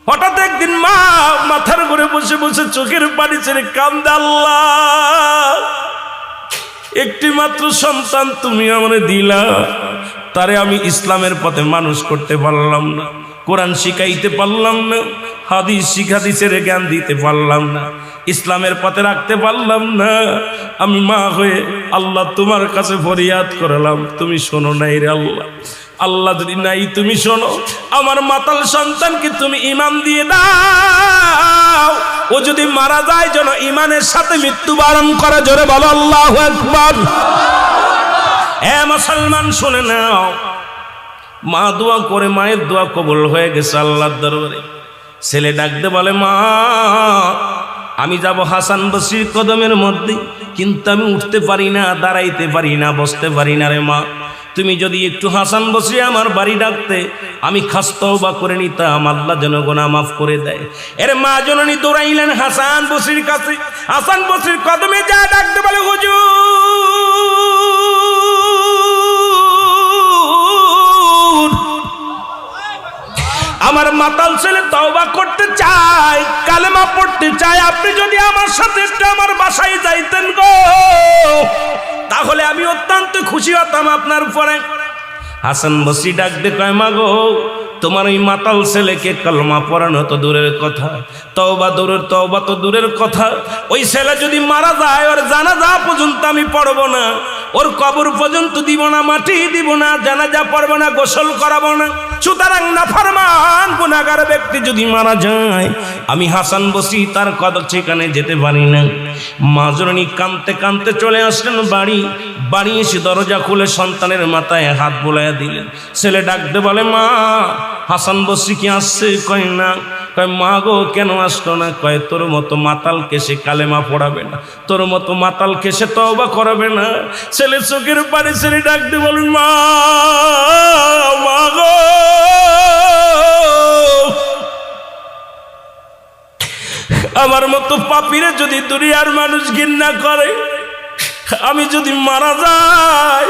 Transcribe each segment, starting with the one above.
হঠাৎ একদিন মা মাথার ঘুরে বসে বসে চোখের পানি ছেড়ে কান্দে, আল্লাহ, একটি মাত্র সন্তান তুমি আমারে দিলা, তারে আমি ইসলামের পথে মানুষ করতে পারলাম না, কোরআন শিখাইতে পারলাম না, হাদিসের জ্ঞান দিতে পারলাম না, ইসলামের পথে রাখতে পারলাম না। আমি মা হয়ে আল্লাহ তোমার কাছে ফরিয়াদ করলাম, তুমি শোনো নাই রে আল্লাহ। আল্লাহ যদি নাই তুমি শোনো, আমার মাতাল সন্তানকে তুমি ঈমান দিয়ে দাও, ও যদি মারা যায় যেন ঈমানের সাথে মৃত্যুবরণ করে। জোরে বলো আল্লাহু আকবার। এ মুসলমান শুনে নাও, মা দোয়া করে, মায়ের দোয়া কবুল হয়ে গেছে আল্লাহর দরবারে। ছেলে ডাকতে বলে, মা আমি যাব হাসান বসরির কদমের মধ্যে, কিন্তু আমি উঠতে পারি না, দাঁড়াইতে পারি না, বসতে পারি না রে মা, তুমি যদি একটু হাসান বসরি আমার বাড়ি ডাকতে, আমি খাস তওবা করে নিতাম, আল্লাহ যেন গুনাহ মাফ করে দেয়। এর মা জননী দৌড়াইলেন হাসান বসরির কাছে। হাসান বসরির কদমে যা ডাকতে বলে, হুজুর, আমার মাতাল ছেলে তওবা করতে চায়, কালেমা পড়তে চায়, আপনি যদি আমার সাথে একটু আমার বাসায় যাইতেন গো, তাহলে আমি অত্যন্ত খুশি হতাম আপনার উপরে। হাসান বসরি ডাক দে কয়, মা গো, তোমার ওই মাতাল ছেলেকে কলমা পড়ানো তো দূরের কথা, তওবা তো দূরের কথা, ওই ছেলে যদি মারা যায়, ওর জানাজা পর্যন্ত আমি পড়ব না, ওর কবর পর্যন্ত দিব না, মাটি দিব না, জানাজা পড়ব না, গোসল করাবো না। সুতরাং নাফরমান গুনাহগার ব্যক্তি যদি মারা যায়, আমি হাসান বসরি তার কদম সেখানে যেতে পারি না। মা জননী কাঁদতে কাঁদতে চলে আসলেন বাড়ি এসে দরজা খুলে সন্তানের মাথায় হাত বোলাইয়া দিলেন। ছেলে ডাকতে বলে, মা হাসান বসরি কি আসছে? কয় না। কয়, মা গো কেন আসলো না? কয়, তোর মতো মাতালকে সে কালেমা পড়াবে না, তোর মতো মাতালকে সে তওবা করাবে না। ছেলে চোখের পানি ছেলে ডাকতে বলেন, মা গো, আমার মতো পাপীরে যদি দুনিয়ার মানুষ ঘৃণা করে, আমি যদি মারা যাই,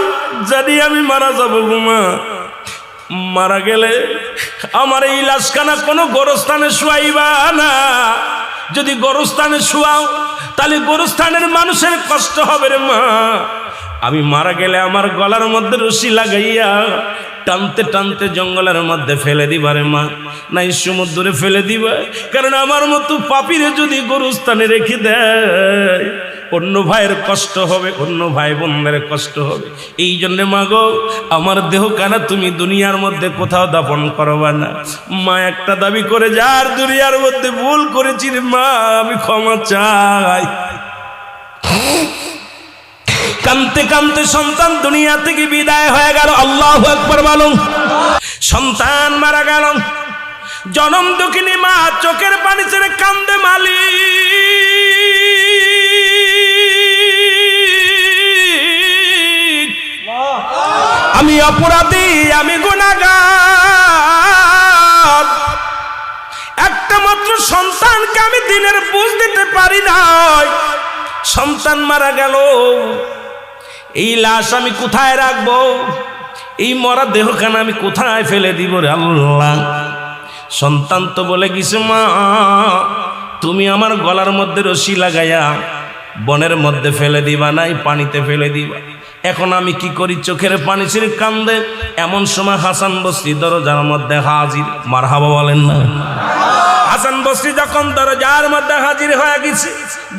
জানি আমি মারা যাবো গো মা, মারা গেলে আমার এই লাশখানা কোনো গোরস্থানে শুয়াইবা না, যদি গোরস্থানে শুয়াও তাহলে গোরস্থানের মানুষের কষ্ট হবে রে মা, আমি মারা গেলে আমার গলার মধ্যে রশি লাগাইয়া টানতে টানতে জঙ্গলের মধ্যে ফেলে দিবা রে মা, নাই সমুদ্রে ফেলে দিবা, কারণ আমার মতো পাপীরে যদি গোরস্থানে রেখে দেয় অন্য ভাইয়ের কষ্ট হবে, অন্য ভাই বোনদের কষ্ট হবে। এই জন্য মা গো, আমার দেহ কানা তুমি দুনিয়ার মধ্যে কোথাও দাফন করবা না। মা একটা দাবি করে, যার দুনিয়ার মধ্যে ভুল করেছি রে মা, আমি ক্ষমা চাই। কানতে কানতে সন্তান দুনিয়া থেকে বিদায় হয়ে গেল। আল্লাহু আকবার বলুন। সন্তান মারা গেল, জনম দুঃখিনী মা চোখের পানি ছেড়ে কান্দে, মালিক আমি অপরাধী, আমি গুনাহগার, একটা মাত্র সন্তানকে আমি দিনের বুঝ দিতে পারি নাই, সন্তান মারা গেল, এই লাশ আমি কোথায় রাখবো, এই মরা দেহখানা আমি কোথায় ফেলে দিব রে আল্লাহ। সন্তান তো বলে গেছে, মা তুমি আমার গলার মধ্যে রশি লাগাইয়া বনের মধ্যে ফেলে দিবা, নাই পানিতে ফেলে দিবা। এখন আমি কি করি? চোখের পানি ছেড়ে কান্দে। এমন সময় হাসান বসরি দরজার মধ্যে হাজির। মারহাবা বলেন না। হাসান বসরি যখন দরজার মধ্যে হাজির হয়ে গেছে,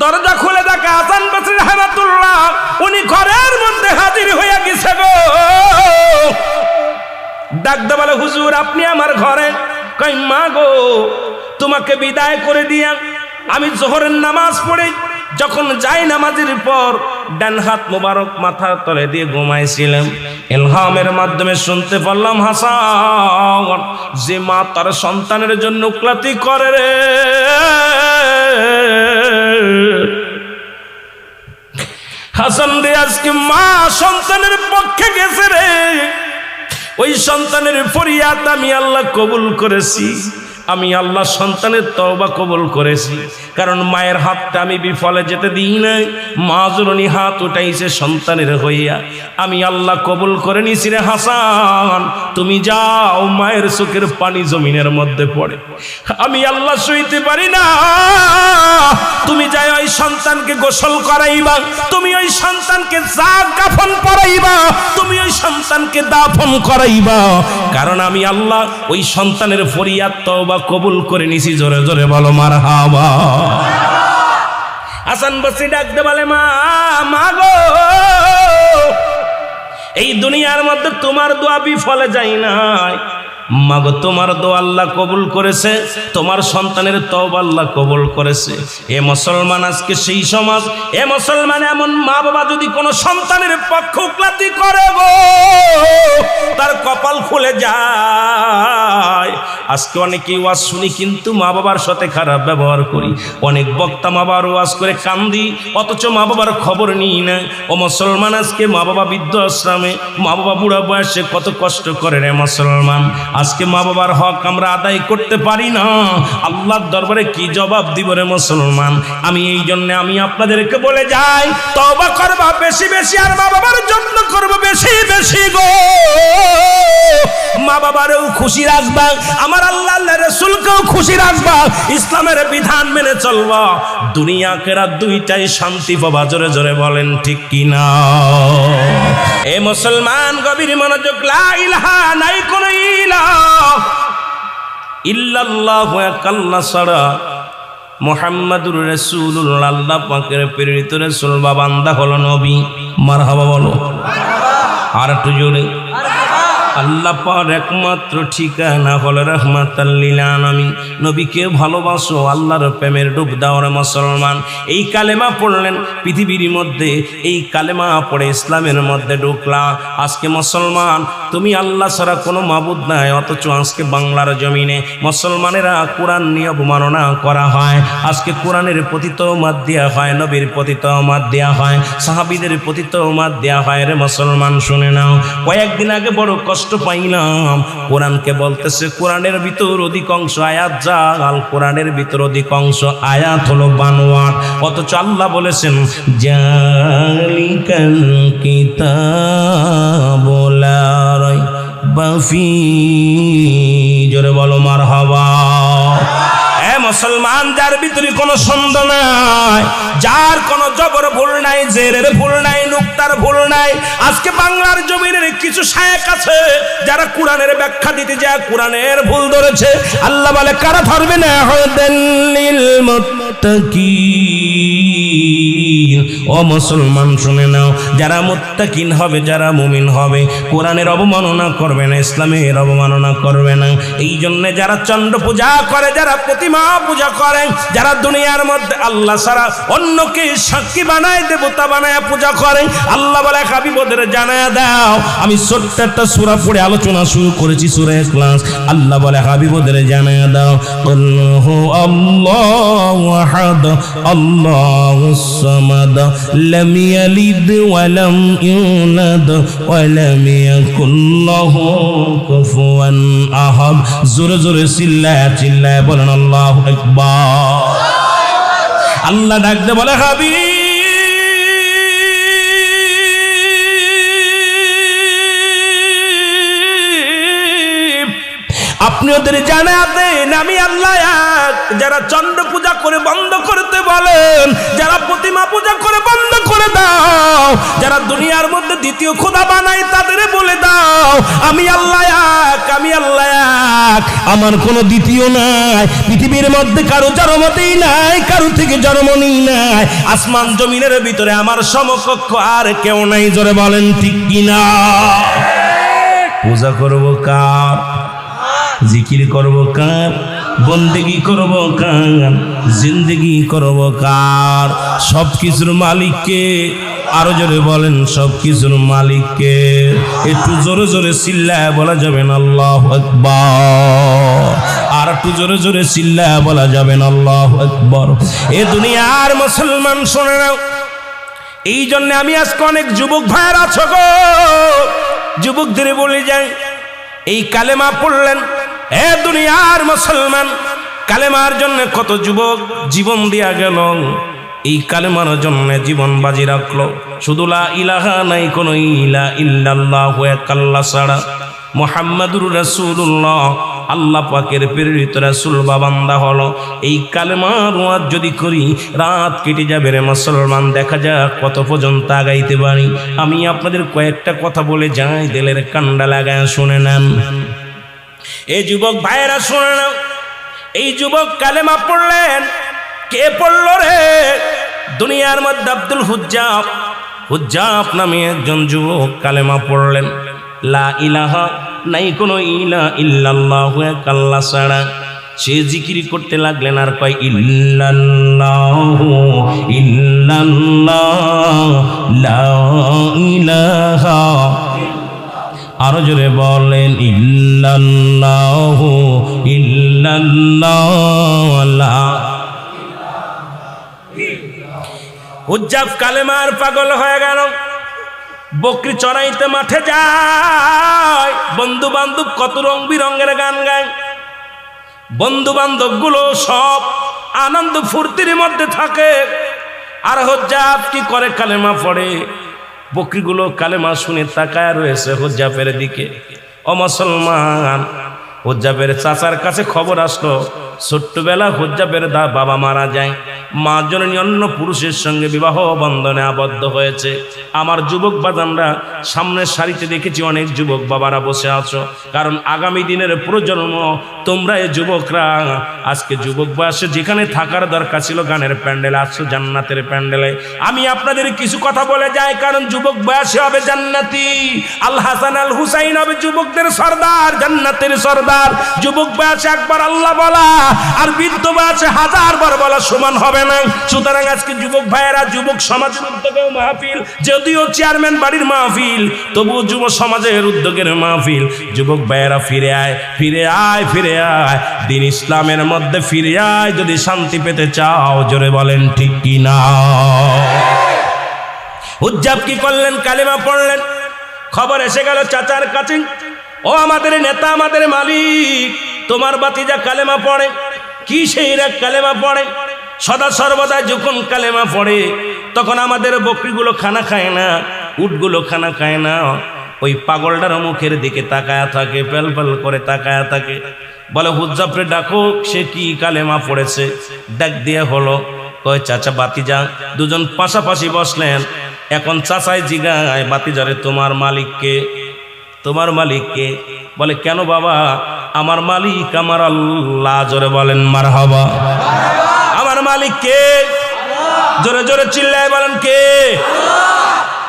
দরজা খুলে দেখে হাসান বসরি রাহমাতুল্লাহ উনি ঘরের মধ্যে হাজির হয়ে গেছে গো। ডাকতে বলে, হুজুর আপনি আমার ঘরে? কই, মা গো, তোমাকে বিদায় করে দিয়া আমি জোহরের নামাজ পড়ে যখন যাই নামাজের পর ডান হাত মোবারক মাথার তলে দিয়ে ঘুমাইছিলাম, ইলহামের মাধ্যমে শুনতে পারলাম, হাসান যে মা তার সন্তানের জন্য ক্লাতি করে রে, হাসান রে আজকে মা সন্তানের পক্ষে গেছে রে, ওই সন্তানের ফরিয়াদ আমি আল্লাহ কবুল করেছি। আমি আল্লাহ সন্তানের তওবা কবুল করেছি, কারণ মায়ের হাতটা আমি বিফলে যেতে দিই নাই। মা জননী হাত উঠাইছে সন্তানের হইয়া, আমি আল্লাহ কবুল করে নিছি রে হাসান। তুমি যাও, মায়ের চোখের পানি জমিনের মধ্যে পড়ে, আমি আল্লাহ সইতে পারি না। তুমি যাই ওই সন্তানকে গোসল করাইবা, তুমি ওই সন্তানকে কাফন পরাইবা, তুমি ওই সন্তানকে দাফন করাইবা, কারণ আমি আল্লাহ ওই সন্তানের ফরিয়াদ তওবা কবুল করে নিছি। জোরে জোরে বলো মারহাবা। হাসান বসরি ডাকতে বলে, মা মা গো, এই দুনিয়ার মধ্যে তোমার দোয়া বিফলে যায় নাই। মাগো, তোমার দোয়া আল্লাহ কবুল করেছে, তোমার সন্তানের তওবা আল্লাহ কবুল করেছে। এ মুসলমান, আজকে সেই সমাজ, এ মুসলমান, এমন মা বাবা যদি কোনো সন্তানের পক্ষপাতী করে গো, তার কপাল খুলে যায়। আজকে অনেকেই ওয়াজ শুনি কিন্তু মা বাবার সাথে খারাপ ব্যবহার করি। অনেক বক্তা মা বাবার ওয়াজ করে কান্দি, অথচ মা বাবার খবর নিই না। ও মুসলমান, আজকে মা বাবা বৃদ্ধ আশ্রমে, মা বাবা বুড়া বয়সে কত কষ্ট করে রে মুসলমান। আজকে মা বাবার হক আমরা আদায় করতে পারি না, আল্লাহর দরবারে কি জবাব দিব রে মুসলমান। আমি এই জন্য আমি আপনাদেরকে বলে যাই, তওবা করবা বেশি বেশি, আর মা বাবার যত্ন করবো বেশি বেশি গো। মা বাবারেও খুশি রাখবা, আমার আল্লাহ আল্লাহ রাসূলকেও খুশি রাখবা, ইসলামের বিধান মেনে চলবা, দুনিয়া আখিরাত দুইটাই শান্তি পাবা। জোরে জোরে বলেন ঠিক কিনা? এ মুসলমান, গভীর মনোযোগ। লা ইলাহা, নাই কোনো ইলাহ ইল্লাল্লাহ, এক আল্লাহ ছাড়া, মুহাম্মাদুর রাসূলুল্লাহ, আল্লাহ পাকের প্রেরিত রাসূল বা বান্দা হলো নবী। মারহাবা বলো। আর একটু জোরে। আল্লাহ পাক একমাত্র ঠিকানা হলো রাহমাতাল লিল আলামিন। নবীকে ভালোবাসো, আল্লাহর প্রেমের ডুব দাও রে মুসলমান। এই কালেমা পড়লেন পৃথিবীর মধ্যে, এই কালেমা পড়ে ইসলামের মধ্যে ঢুকলা। আজকে মুসলমান, তুমি আল্লাহ ছাড়া কোনো মাবুদ নাই, অথচ আজকে বাংলার জমিনে মুসলমানেরা কোরআন নিয়ে অবমাননা করা হয়। আজকে কোরআনের প্রতি তওমাত দেয়া হয়, নবীর প্রতি তওমাত দেয়া হয়, সাহাবীদের প্রতি তওমাত দেয়া হয় রে মুসলমান। শুনে নাও, কয়েকদিন আগে বড় কষ্ট পাইলাম, কোরআনকে বলতেছে কোরআনের ভিতর অধিকাংশ আয়াত জাল, কোরআনের ভিতর অধিকাংশ আয়াত হলো বানোয়াট, অথচ আল্লাহ বলেছেন জালিকাল কিতাবু লা রাইবা ফীহি। জোরে বলো মারহাবা। মুসলমান, যার ভিতরে কোনো সন্দেহ নাই, যার কোনো জবর ভুল নাই, জেরের ভুল নাই, নুক্তার ভুল নাই। আজকে বাংলার জমিনের কিছু শায়েখ আছে যারা কোরআনের ব্যাখ্যা দিতে যায় কোরআনের ভুল ধরেছে। আল্লাহ বলে, কারা ধরবে না? হুদাল্লিল মুত্তাকিন। ও মুসলমান শুনে নাও, যারা মুত্তাকিন হবে, যারা মুমিন হবে, কোরআনের অবমাননা করবে না, ইসলামের অবমাননা করবে না। এই জন্য যারা চন্দ্র পূজা করে, যারা প্রতিমা পূজা করে, যারা দুনিয়ার মধ্যে আল্লাহ ছাড়া অন্যকে সাক্ষী বানায়, দেবতা বানায় পূজা করে, আল্লাহ বলে হাবিব ওদের জানায়া দাও। আমি ছোট্ট একটা সূরা পড়ে আলোচনা শুরু করেছি, সূরা ইখলাস। আল্লাহ বলে হাবিব ওদের জানায়া দাও, আল্লাহু আল্লাহু আহাদ আল্লাহুস সামাদ লাম ইয়ালিদ ওয়া লাম ইউলাদ ওয়া লাম ইয়াকুল লাহু কুফুয়ান আহাদ। জোরে জোরে চিল্লায়া চিল্লায়া বলেন আল্লাহু আকবার। আল্লাহ ডাকতে বলে, হাবিব আপনি ওদের জানা দেন আমি আল্লাহ এক। যারা চন্দ্র পূজা করে বন্ধ করতে বলেন, যারা প্রতিমা পূজা করে বন্ধ করে দাও, যারা দুনিয়ার মধ্যে দ্বিতীয় খোদা বানায় তাদের বলে দাও আমি আল্লাহ এক, আমি আল্লাহ এক, আমার কোনো দ্বিতীয় নাই। পৃথিবীর মধ্যে কারো জন্মতেই নাই, কারো থেকে জন্মই নাই। আসমান জমিনের ভিতরে আমার সমকক্ষ আর কেউ নাই। জোরে বলেন ঠিক কিনা? পূজা করবো কার? জিকির করব কার? বন্দেগি করব কার? জিন্দেগি করব কার? সব কিছুর মালিককে। আরো জোরে বলেন, সব কিছুর মালিককে। একটু জোরে জোরে চিল্লায় বলা যাবে না আল্লাহু আকবার। আর একটু জোরে জোরে চিল্লায় বলা যাবে না আল্লাহু আকবার। এ দুনিয়ার মুসলমান শুনে নাও, এই জন্য আমি আজকে অনেক যুবক ভাইয়ের আছো গো, যুবকদের বলে যাই, এই কালেমা পড়লেন, এ দুনিয়ার মুসলমান, কালেমার জন্য কত যুবক জীবন দিয়া গেল, এই কালেমার জন্য জীবন বাজি রাখলো। শুধু লা ইলাহা নাই কোন ইলা ইল্লাল্লাহু এক আল্লাহ ছাড়া, মুহাম্মাদুর রাসূলুল্লাহ আল্লাহ পাকের প্রেরিত রাসূল বা বান্দা হলো। এই কালেমার ওয়াজ যদি করি রাত কেটে যাবে রে মুসলমান, দেখা যাক কত পর্যন্ত আগাইতে পারি। আমি আপনাদের কয়েকটা কথা বলে যাই, দিলের কান্ডা লাগায় শুনে নেন। এই যুবক ভাইয়েরা শুনে নাও, এই যুবক কালেমা পড়লেন। কে পড়ল রে? দুনিয়ার মধ্যে আব্দুল হুজ্জাব নামে একজন যুবক কালেমা পড়লেন। লা ইলাহা নাই কোনো ইলা ইল্লাল্লাহু এক আল্লাহ ছাড়া। সে জিকির করতে লাগলেন আর কয় ইল্লাল্লাহু ইল্লাল্লাহ লা ইলাহা, আরো জোরে বলেন ইল্লাল্লাহু ইল্লাল্লাহ লা। হুজ্জাব কালেমার পাগল হয়ে গেল, বকরি চড়াইতে মাঠে যায়, বন্ধু বান্ধব কত রং বিরঙের গান গায়, বন্ধু বান্ধব গুলো সব আনন্দ ফুর্তির মধ্যে থাকে। আর হুজ্জাব কি করে? কালেমা পড়ে। বকরিগুলো কালেমা শুনে তাকায় রয়েছে হুজ্জাবের দিকে। ও মুসলমান, হুজ্জাবের চাচার কাছে খবর আসলো, ছোট্টবেলা হুজ্জাবের বাবা মারা যায়, মা জননী অন্য পুরুষের সঙ্গে বিবাহ বন্ধনে আবদ্ধ হয়েছে। আমার যুবক বাজানরা সামনের সারিতে দেখেছি অনেক যুবক বাবারা বসে আছো, কারণ আগামী দিনের প্রজন্ম তোমরা এই যুবকরা আজকে যুবক বয়সে যেখানে থাকার দরকার ছিল গানের প্যান্ডেলে আসছো, জান্নাতের প্যান্ডেলে। আমি আপনাদের কিছু কথা বলে যাই, কারণ যুবক বয়সে হবে জান্নাতি। আল হাসান আল হুসাইন হবে যুবকদের সর্দার, জান্নাতের সর্দার। যুবক বয়সে একবার আল্লাহ বলা আর বৃদ্ধ বয়সে 1000 বার বলা সমান হবে না। সুতরাং আজকে যুবক ভাইয়েরা, যুবক সমাজের উদ্যোগেও মাহফিল, যদিও চেয়ারম্যান বাড়ির মাহফিল, তবুও যুব সমাজের উদ্যোগের মাহফিল। যুবক ভাইয়েরা ফিরে আয়, ফিরে আয়, ফিরে আয়, দিন ইসলামের মধ্যে ফিরে আয় যদি শান্তি পেতে চাও। জোরে বলেন ঠিক কি না? হুজ্জাব কি করলেন? কালেমা পড়লেন। খবর এসে গেল চাচার কাছে, ও আমাদের নেতা, আমাদের মালিক, তোমার বাতিজা কালেমা পড়ে। কি সেই রাগ কালেমা পড়ে? সদা সর্বদা যখন কালেমা পড়ে তখন আমাদের বকরিগুলো খানা খায় না, উটগুলো খানা খায় না। ওই পাগলটার মুখের দিকে তাকায়া থাকে, পেল পেল করে তাকায়া থাকে। বলে হুজ্জাবরে ডাকো, সে কি কালেমা পড়েছে। ডাক দিয়ে হলো, কয় চাচা বাতিজা। দুজন পাশাপাশি বসলেন। এখন চাচাই জিগায় বাতিজারে, তোমার মালিককে? তোমার মালিককে? বলে কেন বাবা? আমার মালিক আমার আল্লাহ। জোরে বলেন মারহাবা। আমার মালিক কে? জোরে জোরে চিল্লায় বলেন কে?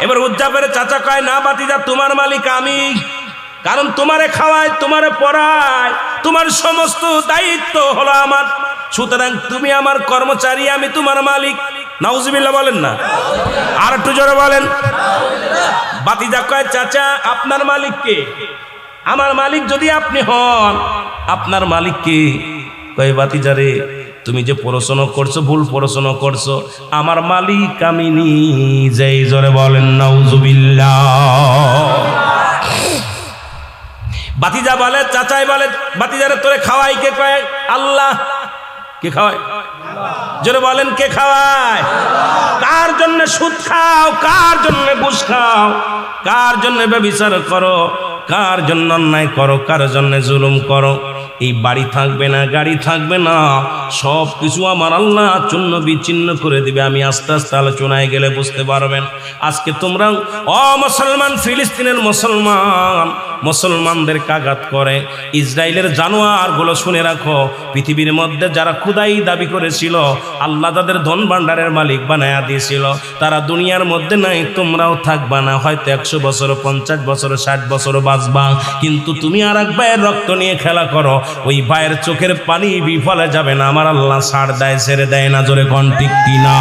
এবার হুজ্জাবের চাচা কয়, না বাতিজা, তোমার মালিক আমি, কারণ তোমারে খাওয়ায়, তোমারে পড়ায়, তোমার সমস্ত দায়িত্ব হলো আমার। সুতরাং তুমি আমার কর্মচারী, আমি তোমার মালিক। নাউজুবিল্লাহ বলেন না? আর একটু জোরে বলেন। বাতিজা কয়, চাচা আপনার মালিক কে? আমার মালিক যদি আপনি হন, আপনার মালিক কে? কয় বাতিজারে, তুমি যে পড়াশোনা করছো ভুল পড়াশোনা করছো, আমার মালিক আমি নিজেই। জোরে বলেন নাউজুবিল্লাহ। বাতিজা বলে, চাচাই বলে, বাতিজারে তোরে খাওয়াই কে? কয় আল্লাহ। কে খাওয়ায়? জোরে বলেন কে খাওয়ায়? কার জন্য সুদ খাও? কার জন্য ঘুষ খাও? কার জন্য ব্যভিচার করো? কার জন্য অন্যায় করো? কার জন্য জুলুম করো? এই বাড়ি থাকবে না, গাড়ি থাকবে না, সব কিছু আমার আল্লাহ চূন্য বিচ্ছিন্ন করে দিবে। আমি আস্তে আস্তে আলোচনায় গেলে বুঝতে পারবেন। আজকে তোমরা মুসলমান, ফিলিস্তিনের মুসলমানদের আঘাত করে, ইসরায়েলের জানোয়ারগুলো শুনে রাখো, পৃথিবীর মধ্যে যারা খুদাই দাবি করেছিল, আল্লাহ তাদের ধন ভাণ্ডারের মালিক বানায়া দিয়েছিল, তারা দুনিয়ার মধ্যে নাই, তোমরাও থাকবা না। হয়তো 100 বছর, 50 বছর, 60 বছর বাঁচবা, কিন্তু তুমি আর এক ভাইয়ের রক্ত নিয়ে খেলা করো, ওই ভাইয়ের চোখের পানি বিফলে যাবে না। আমার আল্লাহ ছাড় দেয়, ছেড়ে দেয় না। জোরে কোন ঠিক কিনা?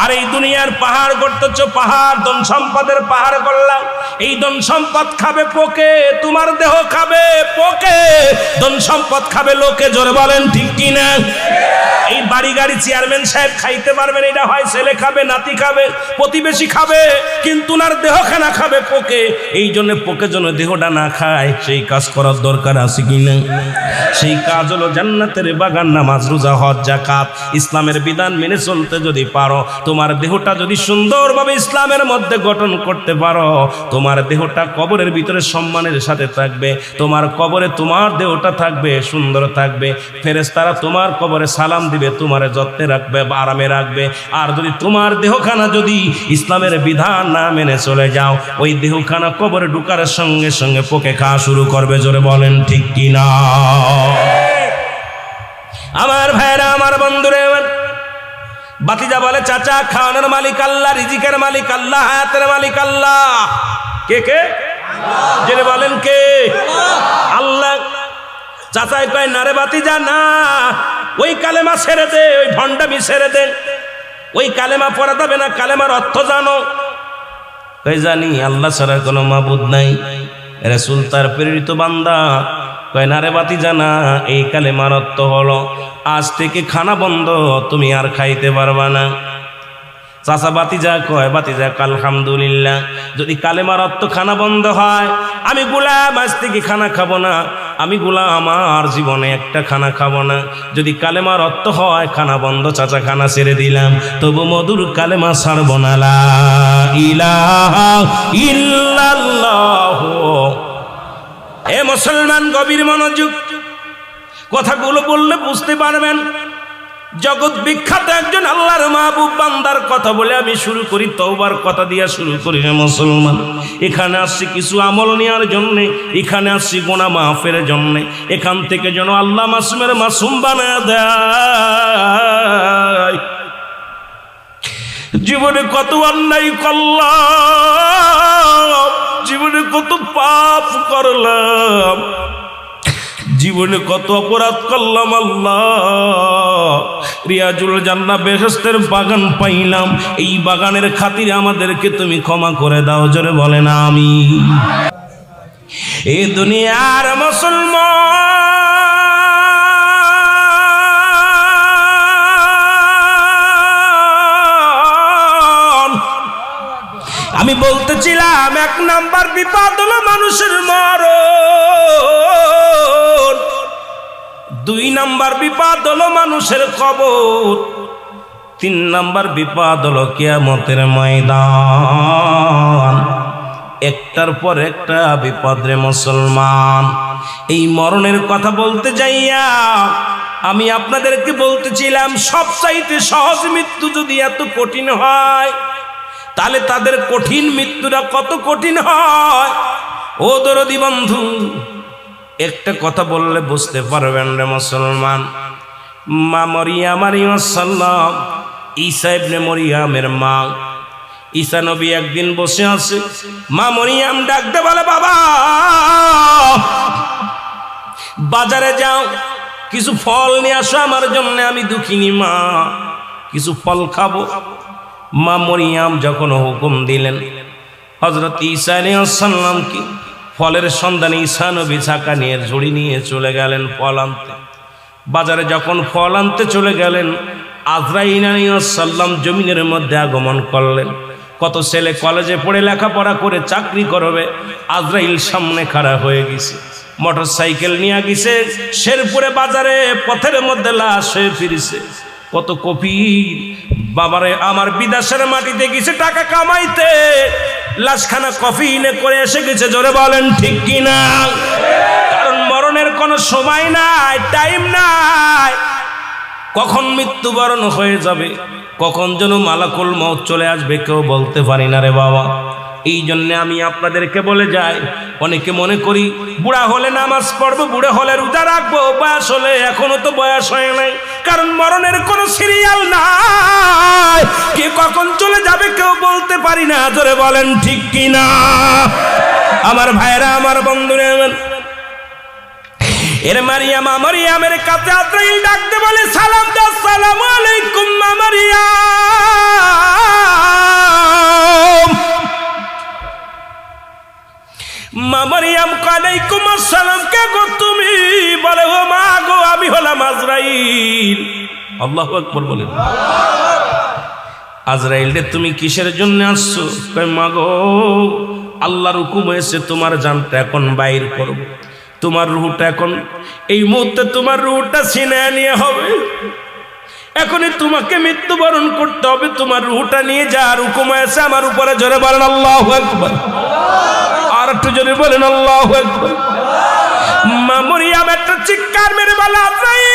আর এই দুনিয়ার পাহাড় করতেছ, পাহাড় ধন সম্পদের পাহাড় করলাম, এই ধন সম্পদ খাবে পোকে, তোমার দেহ খাবে পোকে, ধন সম্পদ খাবে লোকে। জোরে বলেন ঠিক কিনা? এই বাড়ি গাড়ি চেয়ারম্যান সাহেব খাইতে পারবেন, এটা হয় ছেলে খাবে, নাতি খাবে, প্রতিবেশী খাবে, কিন্তু ওনার দেহখানা খাবে পোকে। এই জন্য পোকে যেন দেহটা না খায়, সেই কাজ করার দরকার আছে কি না? সেই কাজ হলো জান্নাতের বাগান, নামাজ, রোজা, হজ, যাকাত, ইসলামের বিধান মেনে চলতে যদি পারো, তোমার দেহটা যদি সুন্দরভাবে ইসলামের মধ্যে গঠন করতে পারো, তোমার দেহটা কবরের ভিতরে সম্মানের সাথে থাকবে, তোমার কবরে তোমার দেহটা থাকবে, সুন্দর থাকবে, ফেরেশতারা তোমার কবরে সালাম দিবে, তোমার যত্নে রাখবে, আরামে রাখবে। আর যদি তোমার দেহখানা যদি ইসলামের বিধান না মেনে চলে যাও, ওই দেহখানা কবরে ঢুকার সঙ্গে সঙ্গে পোকে খাওয়া শুরু করবে। জোরে বলেন ঠিক কিনা? আমার ভাইরা, আমার বন্ধুরে, বাতিজা বলে, চাচা খাওয়ানোর মালিক আল্লাহ, রিজিকের মালিক আল্লাহ, হায়াতের মালিক আল্লাহ। কে কে? জেনে বলেন কে? আল্লাহ। চাচাই কয়, না রে বাতিজা না, ওই কালেমা ছেড়ে দে, ওই ভণ্ডামি ছেড়ে দে, ওই কালেমা পড়া যাবে না, কালেমার অর্থ জানো? কই জানি, আল্লাহ ছাড়া কোনো মাবুদ নাই, রাসূল তার প্রেরিত বান্দা। কয় না রে বাতিজা না, এই কালেমার অর্থ হলো আজ থেকে খানা বন্ধ, তুমি আর খাইতে পারবা না। চাচা বাতিজা কয়, বাতিজা আলহামদুলিল্লাহ, যদি কালেমার অর্থ খানা বন্ধ হয়, আমি গোলাম আজ থেকে খানা খাবো না, আমি গোলাম আমার জীবনে একটা খানা খাবো না। যদি কালেমার অর্থ হয় খানা বন্ধ, চাচা খানা ছেড়ে দিলাম, তবু মধুর কালেমা ছাড়ব না, লা ইলাহা ইল্লাল্লাহ। এ মুসলমান, গভীর মনোযোগ, কথাগুলো বললে বুঝতে পারবেন। জগৎ বিখ্যাত একজন আল্লাহর মাহবুব বান্দার কথা বলে আমি শুরু করি, তওবার কথা দিয়া শুরু করি। মুসলমান, এখানে আসছি কিছু আমল নেওয়ার জন্যে, এখানে আসছি গুনাহ মাফের জন্যে, এখান থেকে যেন আল্লাহ মাসুমের মাসুম বানায় দেয়। জীবনে কত অন্যায় করলাম, জীবনে কত পাপ করলাম, জীবনে কত অপরাধ করলাম, আল্লাহ রিয়াজুল জান্নাহ বেহেশতের বাগান পাইলাম, এই বাগানের খাতিরে আমাদেরকে তুমি ক্ষমা করে দাও। জোরে বলেন আমিন। এই দুনিয়ার মুসলমান, আমি বলতেছিলাম, এক নাম্বার বিপদ হলো মানুষের মরণ, দুই নাম্বার বিপদ হলো মানুষের কবর, তিন নাম্বার বিপদ হলো কিয়ামতের ময়দান। একটার পর একটা বিপদ রে মুসলমান। এই মরণের কথা বলতে যাইয়া আমি আপনাদেরকে বলতেছিলাম, সবচাইতে সহজ মৃত্যু যদি এত কঠিন হয়, তাহলে তাদের কঠিন মৃত্যুটা কত কঠিন হয়। ও দরদি বন্ধু, একটা কথা বললে বুঝতে পারবেন রে মুসলমান। মা মরিয়াম আলাইহিস সালাম, ঈসা ইবনে মরিয়ামের মা, ঈসা নবী একদিন বসে আছে, মা মরিয়াম ডাকতে বলে, বাবা বাজারে যাও, কিছু ফল নিয়ে আসো আমার জন্য, আমি দুঃখিনী মা, কিছু ফল খাবো। মা মরিয়াম যখন হুকুম দিলেন, হযরত ঈসা আলাইহিস সালাম কি ফলের সন্ধানে ঈসা নবী ছাকা নিয়ে ঝুড়ি নিয়ে চলে গেলেন ফল আনতে। বাজারে যখন ফল আনতে চলে গেলেন, আজরাইল আলাইহিস সালাম জমিনের মধ্যে আগমন করলেন। কত ছেলে কলেজে পড়ে লেখাপড়া করে চাকরি করবে, আজরাইল সামনে খাড়া হয়ে গেছে, মোটর সাইকেল নিয়ে গেছে, শেরপুরে বাজারে পথের মধ্যে লাশ হয়ে ফিরেছে। কত কপি বাবারে আমার বিদেশের মাটিতে গেছে টাকা কামাইতে, লাশখানা কফিনে করে এসে গেছে। জোরে বলেন ঠিক কিনা? কারণ মরণের কোনো সময় নাই, টাইম নাই, কখন মৃত্যুবরণ হয়ে যাবে, কখন যেন মালাকুল মউত চলে আসবে কেউ বলতে পারি না রে বাবা। এই জন্য আমি আপনাদেরকে বলে যাই, অনেকে মনে করি বুড়া হলে নামাজ পড়বো, বুড়া হলে রোজা রাখবো, বয়স হলে, এখনো তো বয়স হয় নাই। কারণ মরণের কোনো সিরিয়াল নাই, কে কখন চলে যাবে কেউ বলতে পারি না। জোরে বলেন ঠিক কিনা? আমার ভাইরা, আমার বন্ধুরা, এর মারিয়াম, মারিয়ামের কাছে আজরাইল ডাকতে বলে, সালাম দাও, আসসালামু আলাইকুম মা মারিয়াম। মা মারিয়াম ওয়ালাইকুম আসসালাম, কে গো তুমি? বলে, ও মা গো, আমি হলাম আজরাইল। আল্লাহু আকবার বলেন। আজরাইল রে তুমি কিসের জন্য আসছো? কয় মা গো, আল্লাহর হুকুম হয়েছে তোমার জানটা এখন বাইর করব, তোমার রূহটা এখন এই মুহূর্তে তোমার রূহটা ছিনিয়ে নিয়ে হবে, এখনই তোমাকে মৃত্যুবরণ করতে হবে, তোমার রূহটা নিয়ে যাওয়ার হুকুম হয়েছে আমার উপরে। জোরে বলেন আল্লাহু আকবার। আর একটু জোরে বলেন আল্লাহু আকবার। মা মরিয়ম একটা চিৎকার মেরে বলে, আজরাইল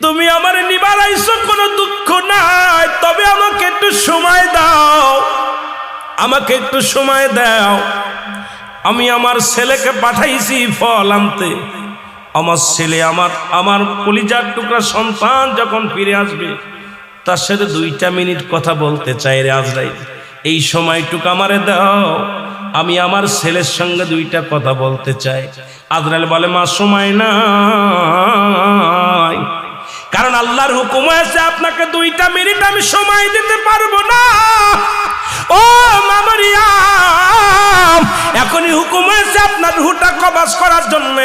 তুমি আমার নিবার আইছো, কোনো দুঃখ নাই, তবে আমাকে একটু সময় দাও, আমাকে একটু সময় দাও। আমি আমার ছেলেকে পাঠাইছি ফল আনতে, আমার ছেলে আমার কলিজার টুকরা সন্তান যখন ফিরে আসবে তার সাথে 2টা মিনিট কথা বলতে চাই রে আজরাইল, এই সময়টুকু আমারে দাও, আমি আমার ছেলের সঙ্গে 2টা কথা বলতে চাই। আজরাইল বলে মা সময় নাই, কারণ আল্লাহর হুকুম আছে আপনাকে 2টা মিনিট আমি সময় দিতে পারবো না। ও মা মরিয়ম, এখনই হুকুম আছে আপনার রূহটা কবজ করার জন্য,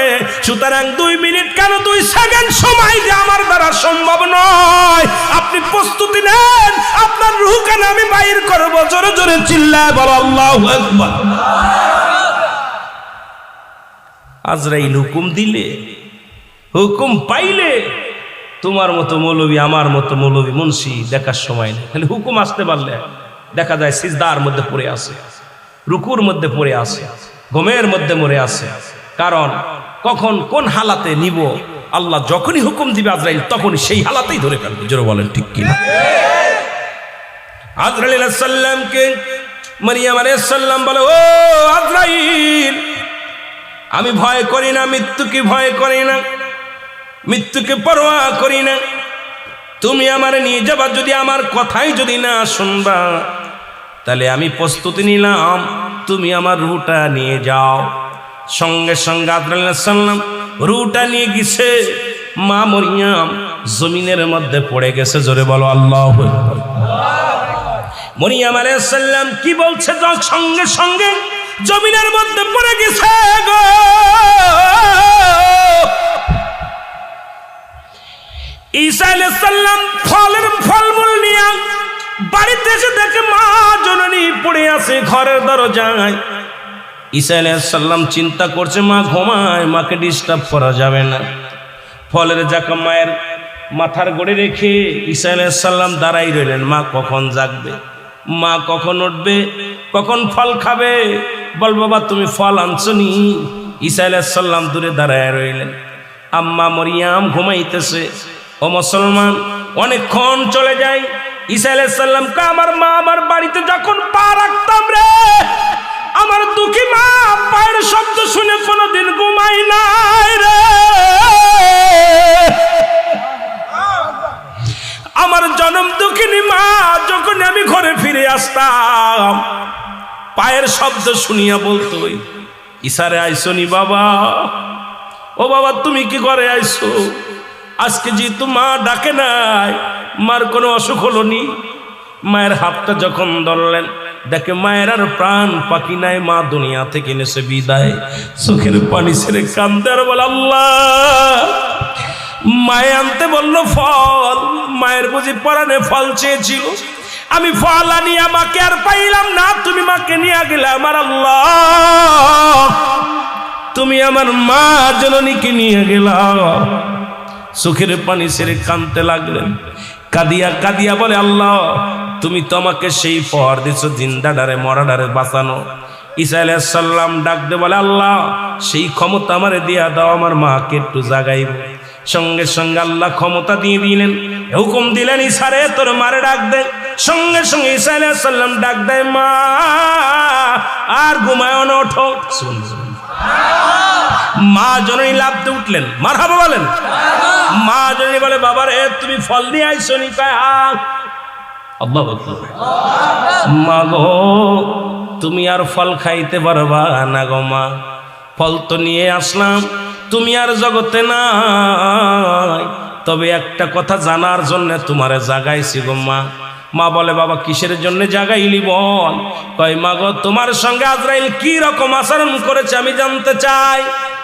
সুতরাং 2 মিনিট কেন 2 সেকেন্ড সময় যে আমার দ্বারা সম্ভব নয়, আপনি প্রস্তুতি নেন, আপনার রূহ কেন আমি বাইর করব। জোরে জোরে চিল্লায় বলো আল্লাহু আকবার। আজরাইল হুকুম দিলে, হুকুম পাইলে তোমার মতো মৌলবী আমার মতো মৌলবী মুন্সি দেখার সময় নেই, খালি হুকুম আসতে পারলে দেখা যায় সিজদার মধ্যে পড়ে আছে, রুকুর মধ্যে পড়ে আছে, ঘুমের মধ্যে মরে আছে। কারণ কখন কোন হালাতে নিব, আল্লাহ যখনই হুকুম দিবে আজরাইল তখনই সেই হালাতেই ধরে ফেলবে। জোরে বলেন ঠিক কিনা? আজরাইল আলাইহিস সালামকে মারিয়াম আলাইহিস সালাম বলে, ও আজরাইল, আমি ভয় করি না, মৃত্যুকে ভয় করি না, মৃত্যুকে পরোয়া করি না, তুমি আমারে নিয়ে যাবা, যদি আমার কথাই যদি না শুনবা তাহলে আমি প্রস্তুতি নিলাম, তুমি আমার রূহটা নিয়ে যাও। সঙ্গে সঙ্গে আজরাইল আলাইহিস সালাম রূহটা নিয়ে গেছে, মা মরিয়ম জমিনের মধ্যে পড়ে গেছে। জোরে বলো আল্লাহু আকবার। মরিয়ম আলাইহিস সালাম কি বলছে, সঙ্গে সঙ্গে জমিনের মধ্যে পড়ে গেছে গো। ঈসা আলাইহিস সালাম ফলমূল নিয়ে বাড়িতে এসে দেখে মা জননী পড়ে আছে ঘরের দরজায়। ঈসা আলাইহিস সালাম চিন্তা করছে মা ঘুমায়, মাকে ডিস্টার্ব করা যাবে না। ফলের জাকা মায়ের মাথার গড়ে রেখে ঈসা আলাইহিস সালাম দাঁড়াই রইলেন, মা কখন জাগবে, মা কখন উঠবে, কখন ফল খাবে, বল বাবা তুমি ফল আনছো নি। ঈসা আলাইহিস সালাম দূরে দাঁড়ায় রইলেন, আম্মা মরিয়ম ঘুমাইতেছে। ও মুসলমান, অনেকক্ষণ চলে যায়। ঈসা আলাইহিস সালাম কে আমার মা আমার বাড়িতে যখন পা রাখতাম রে, আমার দুঃখী মা পায়ের শব্দ শুনে কোনোদিন ঘুমাই নাই রে। আমার জনম দুঃখিনী মা যখন আমি ঘরে ফিরে আসতাম, পায়ের শব্দ শুনিয়া বলতো, ঈসারে আইসো নি বাবা, ও বাবা তুমি কি করে আইসো? আজকে যেহেতু মা ডাকে নাই, মার কোনো অসুখ হলো নি। মায়ের হাতটা যখন ধরলেন, দেখে মায়ের আর প্রাণ পাখি নাই, মা দুনিয়া থেকে নেছে বিদায়। চোখের পানি ছেড়ে কান্দে আর বলে আল্লাহ। মায়ে আনতে বললো ফল, মায়ের বুঝি পরাণে ফল চেয়েছিল, আমি ফল আনি আমাকে আর পাইলাম না, তুমি মাকে নিয়ে গেলে আমার আল্লাহ, তুমি আমার মা জননীকে নিয়ে গেলা। চোখের পানি ছেড়ে কাঁদতে লাগলেন, কাঁদিয়া কাঁদিয়া বলে আল্লাহ তুমি তো আমাকে সেই পর দিছো জিন্দা ডারে মরা ডারে বাঁচানো। ঈসা আলাইহিস সালাম ডাক দে বলে আল্লাহ সেই ক্ষমতা আমারে দিয়া দাও, আমার মাকে একটু জাগাইব। সঙ্গে সঙ্গে আল্লাহ ক্ষমতা দিয়ে দিলেন, হুকুম দিলেন ঈসারে তোর মারে ডাক দে। সঙ্গে সঙ্গে ঈসা আলাইহিস সালাম ডাক দেয়, মা আর ঘুমায় না, ওঠো। মা জননী লাফতে উঠলেন, মারহাবা বলেন। মা জননী বলে বাবা রে তুমি ফল নিয়ে আইসো নি? আল্লাহু আকবার। মা গো তুমি আর ফল খাইতে পারবা না গো মা, ফল তো নিয়ে আসলাম, তুমি আর জগতে নাই, তবে একটা কথা জানার জন্য তোমারে জাগাইছি গো মা। মা বলে বাবা কিসের জন্য জাগাইলি বল? কয় মা গো তোমার সঙ্গে আজরাইল কি রকম আচরণ করেছে আমি জানতে চাই।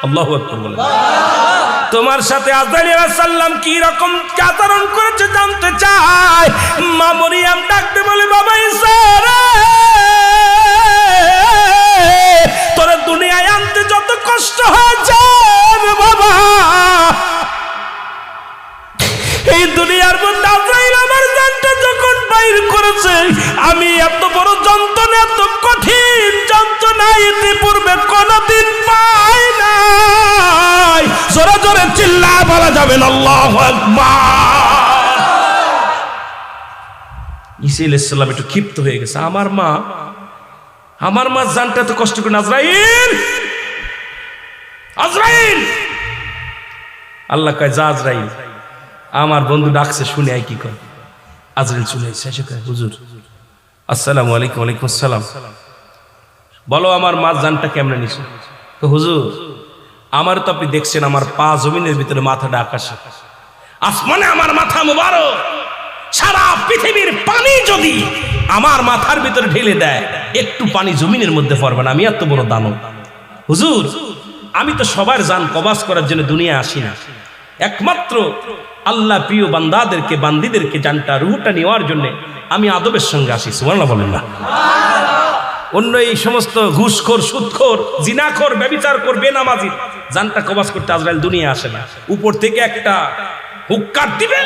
আল্লাহু আকবার বলে। তোমার সাথে আজরাইল আলাইহিস সালাম কি রকম আচরণ করেছে জানতে চাই। মা মরিয়ম ডাকতে বলে বাবা ঈসা রে, তোরে দুনিয়ায় আনতে যত কষ্ট হয়েছে বাবা, এই দুনিয়ার মধ্যে আজরাইল আমার জানটা যখন বাইর করেছে আমি এত বড় যন্ত্রণা, এত কঠিন যন্ত্রণা ইতিপূর্বে কোনদিন পাই নাই। জোরে জোরে চিল্লায় বলা যাবে না আল্লাহু আকবার। ঈসা আলাইহিস সালাম একটু ক্ষিপ্ত হয়ে গেছে, আমার মা জানটা এত কষ্ট করে, আজরাইল আজরাইল। আল্লাহ কয় যা আজরাইল, আমার বন্ধু ডাকছে শুনে আই কি কয়। আজরাইল শুনে এসে কয় হুজুর আসসালামু আলাইকুম। ওয়ালাইকুম আসসালাম। বলো আমার মা জানটা কেমনে নিছে? তো হুজুর আমার তো আপনি দেখছেন আমার পা জমিনের ভিতরে, মাথাটা আকাশে, আসমানে আমার মাথা মুবারক। সারা পৃথিবীর পানি যদি আমার মাথার ভিতরে ঢেলে দেয় একটু পানি জমিনের মধ্যে পড়বে না, আমি এত বড় দানব। হুজুর আমি তো সবার জান কবাজ করার জন্য দুনিয়া আসি না, একমাত্র আল্লাহ প্রিয় বান্দাদেরকে বান্দিদেরকে জানটা রুহটা নেওয়ার জন্য আমি আদবের সঙ্গে আসি। সুবহানাল্লাহ বলেন না। অন্য এই সমস্ত ঘুষখোর, সুদখোর, জিনাখোর, ব্যভিচারখোর, বেনামাজি জানটা কবাজ করতে আজরাইল দুনিয়া আসে না। উপর থেকে একটা হুক্কার দিবে,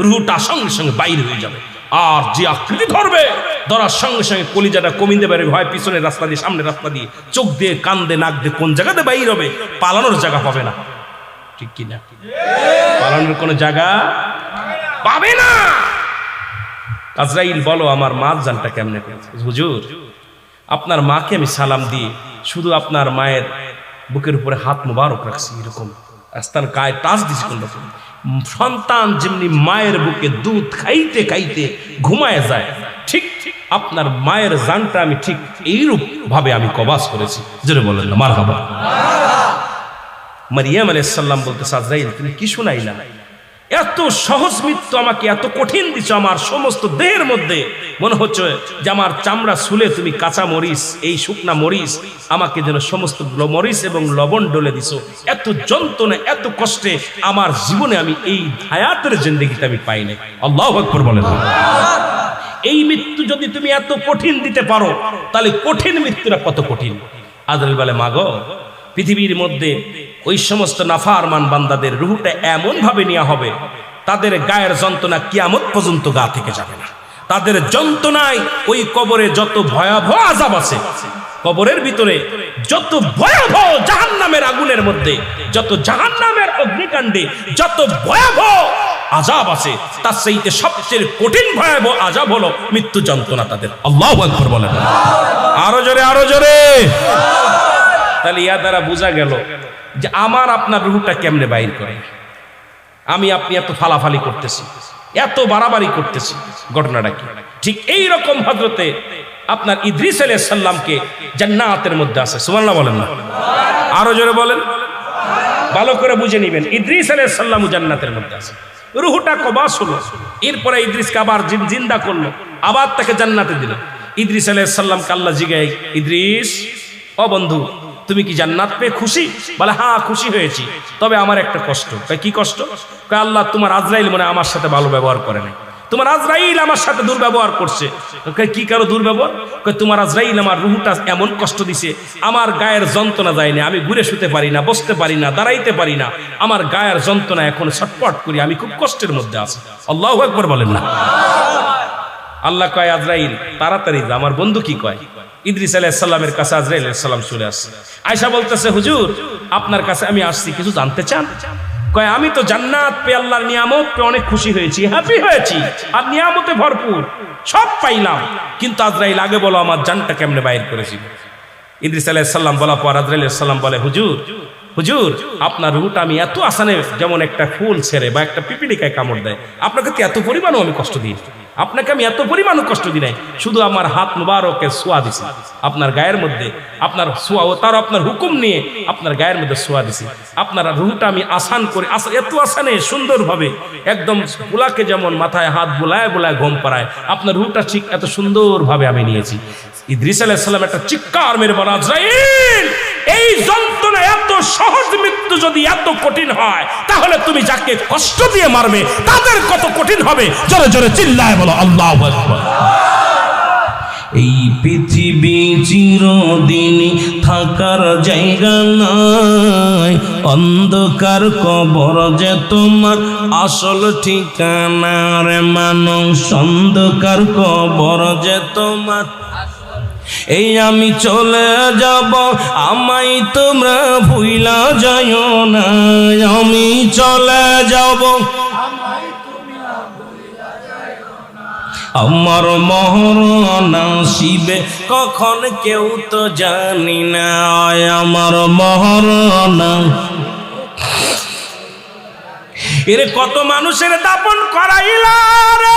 রুহটা সঙ্গে সঙ্গে বাইরে হয়ে যাবে। আর যে আকৃতি ধরবে, ধরার সঙ্গে সঙ্গে কলিজাটা কমিতে পারে, হয় পিছনের রাস্তা দিয়ে, সামনের রাস্তা দিয়ে, চোখ দিয়ে, কান দিয়ে, নাক দিয়ে, কোন জায়গাতে বাইর হবে, পালানোর জায়গা পাবে না। ঠিক কিনা? পালানোর কোনো জায়গা পাবে না। আজরাইল বলো আমার মা জানটা কেমনে করেছে? হুজুর আপনার মাকে আমি সালাম দিয়ে শুধু আপনার মায়ের বুকের উপরে হাত মুবারক রাখছি, এরকম আস্তার গায়ে টাচ দিছি। কোন রকম সন্তান যেমনি মায়ের বুকে দুধ খাইতে খাইতে ঘুমায় যায়, ঠিক আপনার মায়ের জানটা আমি ঠিক এইরূপ ভাবে আমি কবাজ করেছি। জোরে বলেন না মারহাবা। মারিয়াম আলাইহিস সালাম বলতেছে আজরাইল তুমি কি শুনাইলা? এত সহজ মৃত্যু আমাকে এত কঠিন দিছো, আমার সমস্ত দেহের মধ্যে মনে হচ্ছে যে আমার চামড়া ছুলে তুমি কাঁচা মরিচ, এই শুকনা মরিচ আমাকে যেন সমস্ত মরিচ এবং লবণ ডলে দিছো। এত যন্ত্রণা, এত কষ্টে আমার জীবনে আমি এই হায়াতের জিন্দেগিতে আমি পাই নাই। আল্লাহু আকবার বলেন। এই মৃত্যু যদি তুমি এত কঠিন দিতে পারো তাহলে কঠিন মৃত্যুটা কত কঠিন। আজরাইল বলে মাগো পৃথিবীর মধ্যে ওই সমস্ত নাফরমান বান্দাদের রূহটা এমন ভাবে নেওয়া হবে তাদের গায়ের যন্ত্রণা কিয়ামত পর্যন্ত গা থেকে যাবে না। তাদের যন্ত্রণায় ওই কবরে যত ভয়াবহ আযাব আছে, কবরের ভিতরে যত ভয়াবহ জাহান্নামের আগুনের মধ্যে, যত জাহান্নামের অগ্নিকাণ্ডে যত ভয়াবহ আযাব আছে, তার চাইতে সবচেয়ে কঠিন ভয়াবহ আযাব হলো মৃত্যু যন্ত্রণা তাদের। আল্লাহু আকবার বলেন। আরো জোরে, আরো জোরে। তাহলে ইয়া দ্বারা বোঝা গেল যে আমার আপনার রূহটা কেমনে বাইর করে। আমি আপনি এত ফালাফালি করতেছি, এত বাড়াবাড়ি করতেছি, ঘটনাটা কি? ঠিক এই রকম হযরতে আপনার ইদ্রিস আলাইহিস সালামকে জান্নাতের মধ্যে আছে। সুবহানাল্লাহ বলেন না, আরো জোরে বলেন, ভালো করে বুঝে নেবেন। ইদ্রিস আলাইহিস সালাম জান্নাতের মধ্যে আছে, রূহটা কবাস হলো, এরপরে ইদ্রিসকে আবার জিন্দা করলো, আবার তাকে জান্নাতে দিল। ইদ্রিস আলাইহিস সালামকে আল্লাহ জিগায়, ইদ্রিস ও বন্ধু তুমি কি জান্নাত পেয়ে খুশি? বলে হ্যাঁ খুশি হয়েছি, তবে আমার একটা কষ্ট। কি কষ্ট? আল্লাহ তোমার আজরাইল মনে আমার সাথে ভালো ব্যবহার করে নাই, তোমার আজরাইল আমার সাথে দুর্ব্যবহার করছে। কি কারো দুর্ব্যবহার? তোমার আজরাইল আমার রূহটা এমন কষ্ট দিছে, আমার গায়ের যন্ত্রণা যায়নি, আমি ঘুরে শুতে পারি না, বসতে পারি না, দাঁড়াইতে পারি না, আমার গায়ের যন্ত্রণা এখন ছটফট করি, আমি খুব কষ্টের মধ্যে আছি। আল্লাহু আকবার বলেন না। আল্লাহ কয় আজরাইল তাড়াতাড়ি যা। আমার বন্ধু কি কয়? ইদ্রিস আলাইহিস সালামের কাছে আজরাইল আলাইহিস সালাম চলে আসছে। আয়েশা বলতেছে হুজুর আপনার কাছে আমি আসছি, কিছু জানতে চান? কয় আমি তো জান্নাত পেয়ে আল্লাহর নিয়ামত পেয়ে অনেক খুশি হয়েছি, হ্যাপি হয়েছি, আর নিয়ামতে ভরপুর সব পাইলাম, কিন্তু আজরাইল আগে বলো আমার জানটা কেমনে বাইর করেছিল। ইদ্রিস আলাইহিস সালাম বলা পর আজরাইল আলাইহিস সালাম বলে হুজুর হুজুর আপনার রুহটা আমি এত আসানে যেমন একটা ফুল ছেড়ে বা একটা পিপিলিকায় কামড় দেয়, আপনাকে তো এত পরিমাণও আমি কষ্ট দিই, আপনাকে আমি এত পরিমাণও কষ্ট দিই নাই, শুধু আমার হাত মুবারকের সোয়া দিছি আপনার গায়ের মধ্যে, আপনার সোয়া ও তার আপনার হুকুম নিয়ে আপনার গায়ের মধ্যে সোয়া দিছি, আপনার রুহটা আমি আসান করে এত আসানে সুন্দরভাবে একদম বুলাকে যেমন মাথায় হাত বুলায় বুলায় ঘুম পাড়ায়, আপনার রুহটা ঠিক এত সুন্দরভাবে আমি নিয়েছি। ইদ্রিস আলাইহিস সালাম একটা চিৎকার মেরে বলা, আজরাইল এই যন্ত্রণা এত সহজ মৃত্যু যদি এত কঠিন হয়, তাহলে তুমি যাকে কষ্ট দিয়ে মারবে তাদের কত কঠিন হবে। জোরে জোরে চিল্লায় বলো আল্লাহু আকবার। এই পৃথিবী চিরদিন থাকার জায়গা নয়, অন্ধকার কবর যে তোমার আসল ঠিকানা রে মানুষ, অন্ধকার কবর যে তোমার। এই আমি চলে যাব, আমায় তোমরা ভুইলা যাইও না, আমি চলে যাব, আমার মরণ আসিবে কখন কেউ তো জানি না, আমার মরণ। এর কত মানুষের দাপন করাইলা রে,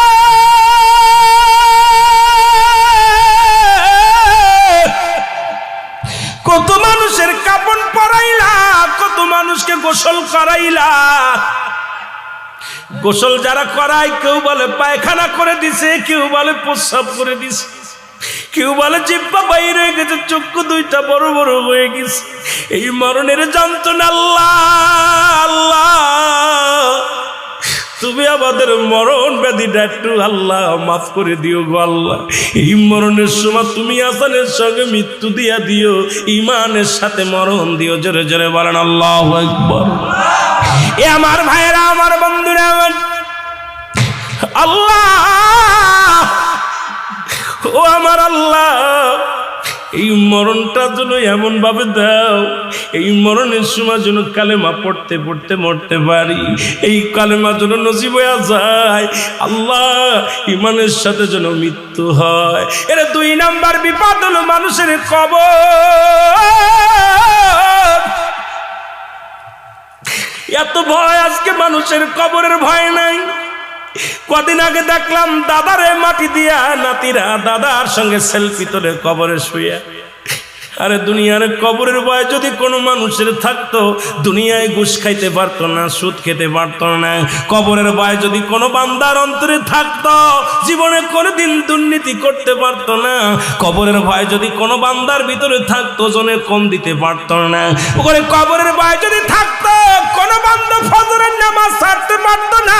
কত মানুষের কাপন পরাইলা, কত মানুষকে গোসল করাইলা। গোসল যারা করায় কেউ বলে পায়খানা করে দিছে, কেউ বলে প্রস্রাব করে দিছে, কেউ বলে জিহ্বা বাইরে হয়ে গেছে, চক্ষু দুইটা বড় বড় হয়ে গেছে। এই মরণের যন্ত্রণা আল্লাহ আল্লাহ, তুমি আমাদের মরণ ব্যাধিটা একটু আল্লাহ মাফ করে দিও গো আল্লাহ। এই মরণের সময় তুমি আসানের সঙ্গে মৃত্যু দিয়া দিও, ইমানের সাথে মরণ দিও। জোরে জোরে বলেন আল্লাহু আকবার। এ আমার ভাইয়েরা, আমার বন্ধুরা, আমার আল্লাহ, ও আমার আল্লাহ, এই মরণটা যেন এমন ভাবে দাও, এই মরণের সময় যেন কালেমা পড়তে পড়তে মরতে পারি, এই কালেমা যেন নসিব হয়ে যায় আল্লাহ, ইমানের সাথে যেন মৃত্যু হয়। এর 2 নাম্বার বিপদ হলো মানুষের কবর। এত ভয় আজকে মানুষের, কবরের ভয় নাই। কদিন আগে দেখলাম দাদারে মাটি দিয়া নাতিরা দাদার সঙ্গে সেলফি তোলে কবরে শুয়ে। আরে দুনিয়ার কবরের ভয় যদি কোনো মানুষের থাকতো, দুনিয়ায় ঘুষ খাইতে পারতো না, সুদ খেতে পারতো না। কবরের ভয় যদি কোনো বান্দার অন্তরে থাকতো, জীবনে কোনোদিন দুর্নীতি করতে পারতো না। কবরের ভয় যদি কোনো বান্দার ভিতরে থাকতো, জনে কম দিতে পারতো না। ওখানে কবরের ভয় যদি থাকতো, কোনো বান্দা ফজরের নামাজ ছাড়তে পারতো না।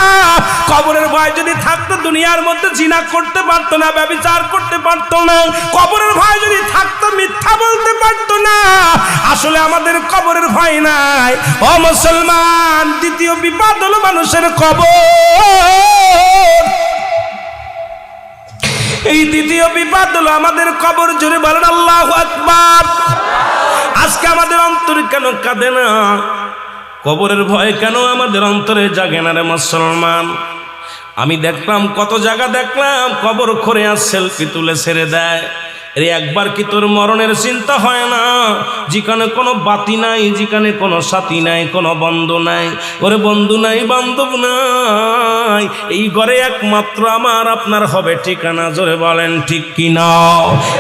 কবরের ভয় যদি থাকতো, দুনিয়ার মধ্যে জিনা করতে পারতো না, ব্যভিচার করতে পারতো না। কবরের ভয় যদি থাকতো, মিথ্যা বলতে পারতো না। আসলে আমাদের কবরের ভয় নাই। ও মুসলমান, দ্বিতীয় বিপদ হলো মানুষের কবর। এই দ্বিতীয় বিপদ হলো আমাদের কবর। জোরে বলেন আল্লাহু আকবার। আজকে আমাদের অন্তর কেন কাঁদে না? কবরের ভয় কেন আমাদের অন্তরে জাগে না রে মুসলমান? আমি দেখলাম, কত জায়গা দেখলাম কবর করে আর সেলফি তুলে ছেড়ে দেয়। রে একবার কি তোর মরণের চিন্তা হয় না? যেখানে কোনো বাতি নাই, যেখানে কোনো সাথী নাই, কোনো বন্ধু নাই। ওরে বন্ধু নাই, বান্ধব নাই, এই ঘরে একমাত্র আমার আপনার হবে ঠিকানা। জোরে বলেন ঠিক কিনা?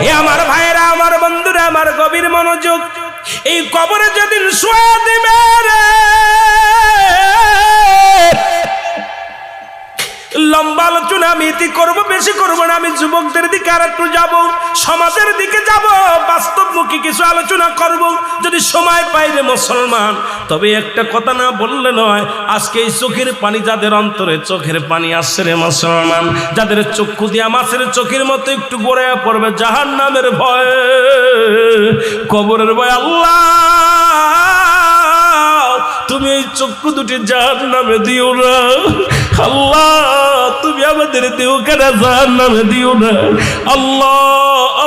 এ আমার ভাইয়েরা, আমার বন্ধুরা, আমার গভীর মনোযোগ। এই কবরে যেদিন শুয়ে দিবে রে, লম্বা আলোচনা আমি ইতি করবো, বেশি করবো না। আমি যুবকদের দিকে আর একটু যাবো, সমাজের দিকে যাব, বাস্তবমুখী কিছু আলোচনা করব যদি সময় পাই রে মুসলমান। তবে একটা কথা না বললে নয়, আজকে এই চোখের পানি যাদের অন্তরে চোখের পানি আসছে রে মুসলমান, যাদের চক্ষু দিয়া মাছের চোখের মতো একটু গড়ে পড়বে জাহান্নামের ভয়, কবরের ভয়। আল্লাহ, তুমি এই চক্ষু দুটি জাহান্নামে দিও না। আল্লাহ, তুমি আমাদের দিও কেন জাহান্নামে দিও না। আল্লাহ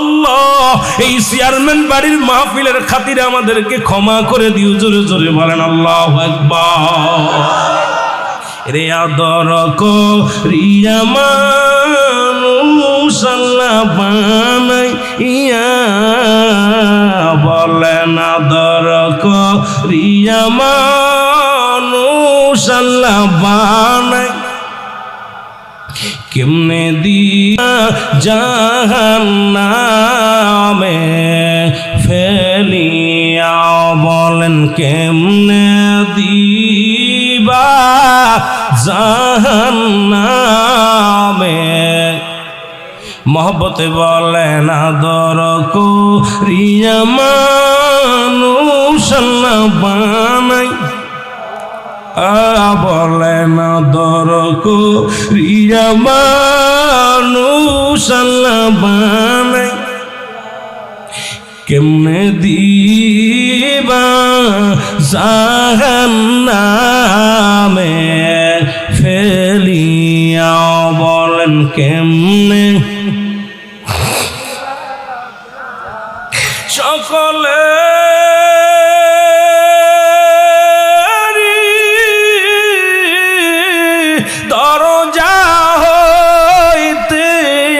আল্লাহ, এই চেয়ারম্যান বাড়ির মাহফিলের খাতিরে আমাদেরকে ক্ষমা করে দিও। জোরে জোরে বলেন আল্লাহু আকবার। রে আদর করিয়া মানুষ আল্লাহ বানাইয়া বলেন আদর করিয়া মানুষ আল্লাহ বানাই কেমনে দিয়া জাহান্নামে ফেলিয়া বলেন কেমনে দিবা জাহান্নামে মহব্বতে বলেন আদর করিয়া মানুষ আল্লাহ বানাই বলেন আদর করিয়া মানুষ আল্লাহ বানাই কেমনে দিবা জাহান্নামে ফেলিয়া বলেন কেমনে সকলে দরজা হইতে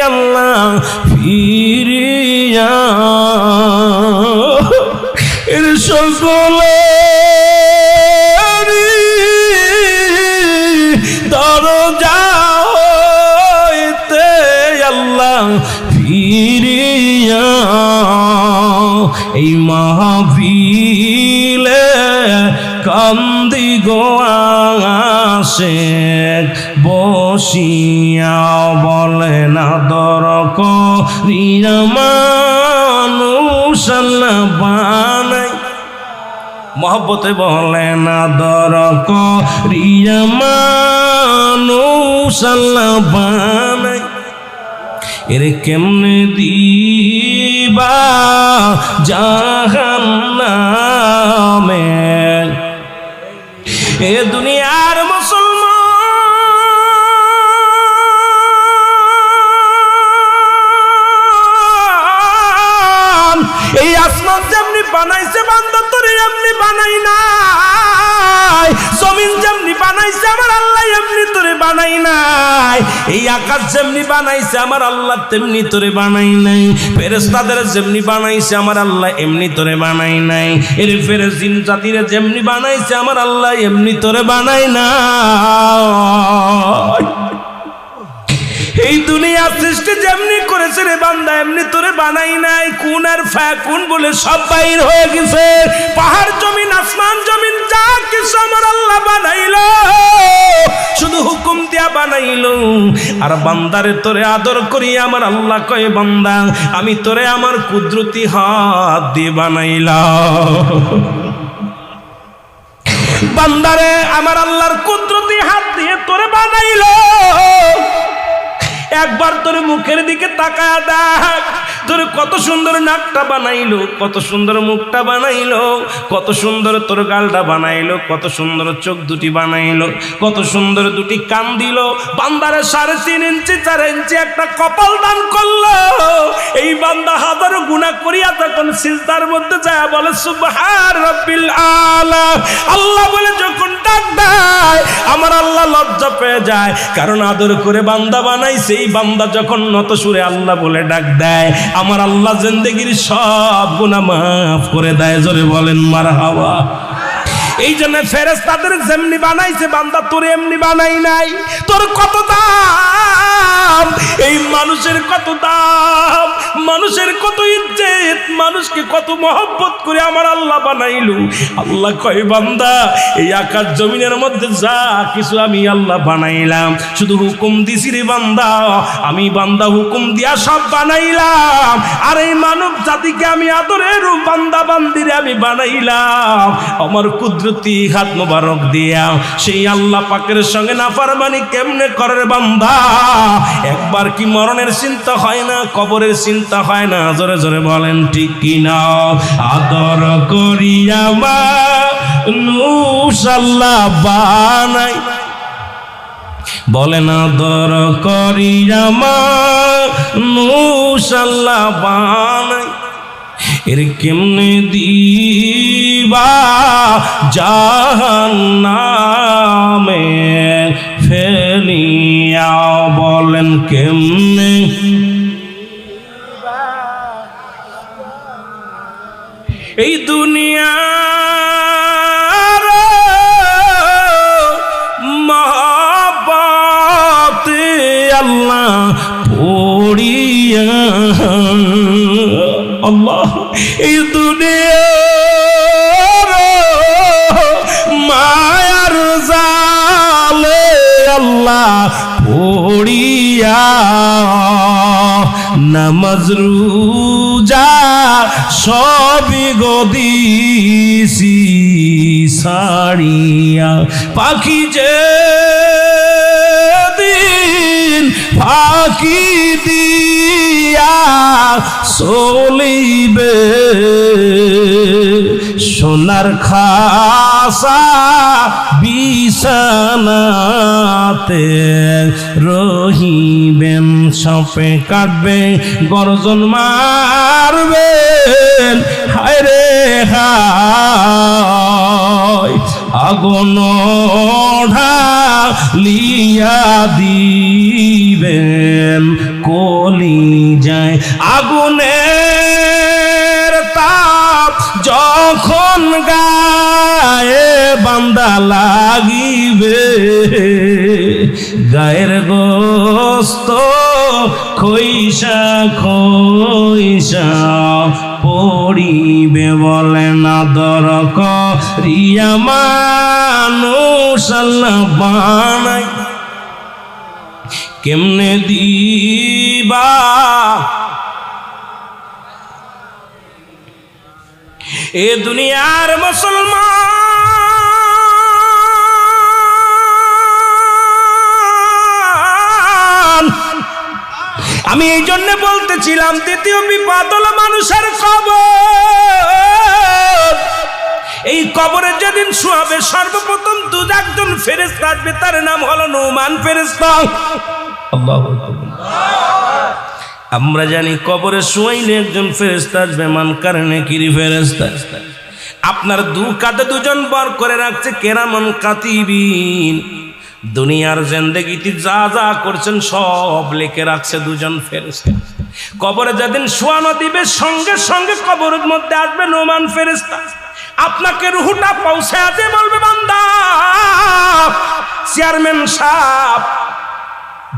আল্লাহ ফিরিয়া এর সকলে দরজা হইতে আল্লাহ ফিরিয়া এই মাহফিলে কান্দি গোয়াশে বসিয়া বলেন আদর করিয়া মানুষ আল্লাহ বানাই মহব্বতে বলেন আদর করিয়া মানুষ আল্লাহ বানাই এর কেমনে দিবা জাহান্নামে এ দুনিয়ার মুসলমান এই আসমান যেমনি বানাইছে বান্দা তোরে এমনি বানাই নাই জমিন যেমনি বানাইছে আমার আল্লাহ এমনি তোরে বানাই নাই এই আকাশ যেমনি বানাইছে আমার আল্লাহ তেমনি তোরে বানাই নাই ফেরেশতাদের যেমনি বানাইছে আমার আল্লাহ এমনি তোরে বানাই নাই এর ফেরেশতা জিন জাতিরে যেমনি বানাইছে আমার আল্লাহ এমনি তোরে বানাই নাই এই দুনিয়া সৃষ্টি যেমনি করেছে রে বান্দা এমনি তোরে বানাই নাই কোন আর ফাকুন বলে সব বাইর হয়ে গেছে পাহাড় জমিন আসমান জমিন যা কিছু আমার আল্লাহ বানাইলো শুধু হুকুম দিয়া বানাইলো আর বান্দারে তোরে আদর করি আমার আল্লাহ কয় বান্দা আমি তোরে আমার কুদরতি হাত দিয়ে বানাইলাম বান্দারে আমার আল্লাহর কুদরতি হাত দিয়ে তোরে বানাইলো একবার তোর মুখের দিকে তাকায় দেখ তোর কত সুন্দর নাকটা বানাইলো কত সুন্দর মুখটা বানাইলো কত সুন্দর তোর গালটা বানাইলো কত সুন্দর চোখ দুটি বানাইলো কত সুন্দর দুটি কান দিল বান্দারে 3.5 ইঞ্চি 4 ইঞ্চি একটা কপাল দান করলো এই বান্দা হাজারো গুনাহ করিয়া তখন সিজদার মধ্যে যায় বলে সুবহান রাব্বিল আলা আল্লাহ বলে যখন ডাক দেয় আমার আল্লাহ লজ্জা পেয়ে যায় কারণ আদর করে বান্দা বানাইছে এই বান্দা যখন নত সুরে আল্লাহ বলে ডাক দেয় আমার আল্লাহ জিন্দেগির সব গুনাহ মাফ করে দেয় জোরে বলেন মারহাবা এই জন্য ফেরেশতাদের যেমনি বানাইছে বান্দা তোর এমনি বানাই নাই তোর কত দাম এই মানুষের কত দাম মানুষের কত ইজ্জত মানুষকে কত মহব্বত করে আমার আল্লাহ বানাইলো আল্লাহ কয় বান্দা এই আকাশ জমিনের মধ্যে যা কিছু আমি আল্লাহ বানাইলাম শুধু হুকুম দিছি রে বান্দা আমি বান্দা হুকুম দিয়া সব বানাইলাম আর এই মানব জাতিকে আমি আদরের বান্দা বান্দিরে আমি বানাইলাম আমার কুদরতি হাত মোবারক দিয়া সেই আল্লাহ পাকের সঙ্গে নাফরমানি কেমনে করে বান্দা একবার কি মরণের চিন্তা হয় না কবরের চিন্তা হয় না জোরে জোরে বলেন ঠিক কি না আদর করিয়া মানুষ আল্লাহ বানাই বলেন আদর করিয়া মানুষ আল্লাহ বানাই এর কেমনে দিবা জাহান্নামে ফেলিয়া বলেন কেমনে এই দুনিয়ার মহব্বতে আল্লাহ পড়িয়া আল্লাহ এই দুনিয়ার মায়ার জালে আল্লাহ পড়িয়া নামাজ রোজা সবই গদিছি সারিয়া পাখি যে দিন ফাঁকি দিয়া চলিবে সোনার খাসা বিছানাতে রহিবেন সাপে কাটবে গর্জন মারবেন হায় রে হায় আগুন ঢালিয়া দিবেন কলি যায় আগুনের তাপ যখন গায়ে বান্দা লাগিবে গায়ের গোস্ত খইসা খইসা পড়িবে বলে না দর করিয়া মানুষ আল্লাহ বানাই কেমনে দিবা এ দুনিয়ার মুসলমান আমি এই জন্য বলতেছিলাম দ্বিতীয় বিপদ হলো মানুষের কবর এই কবরে যেদিন শোয়াবে সর্বপ্রথম দুজন ফেরেশতা আসবে তার নাম হলো নুমান ফেরেশতা আল্লাহু আকবার আমরা জানি কবরে শোয়াইলে একজন ফেরেশতা আসবে মান কারণে কিরি ফেরেশতা আপনার দু কাঁধে দুজন বর করে রাখছে কেরামান কাতিবিন দুনিয়ার জিন্দেগিতে যা যা করছেন সব লিখে রাখছে দুজন ফেরেশতা কবরে যেদিন শোয়ানো দিবে সঙ্গে সঙ্গে কবরের মধ্যে আসবে নুমান ফেরেশতা আপনাকে রুহটা পৌঁছাতে বলবে বান্দা চেয়ারম্যান সাহেব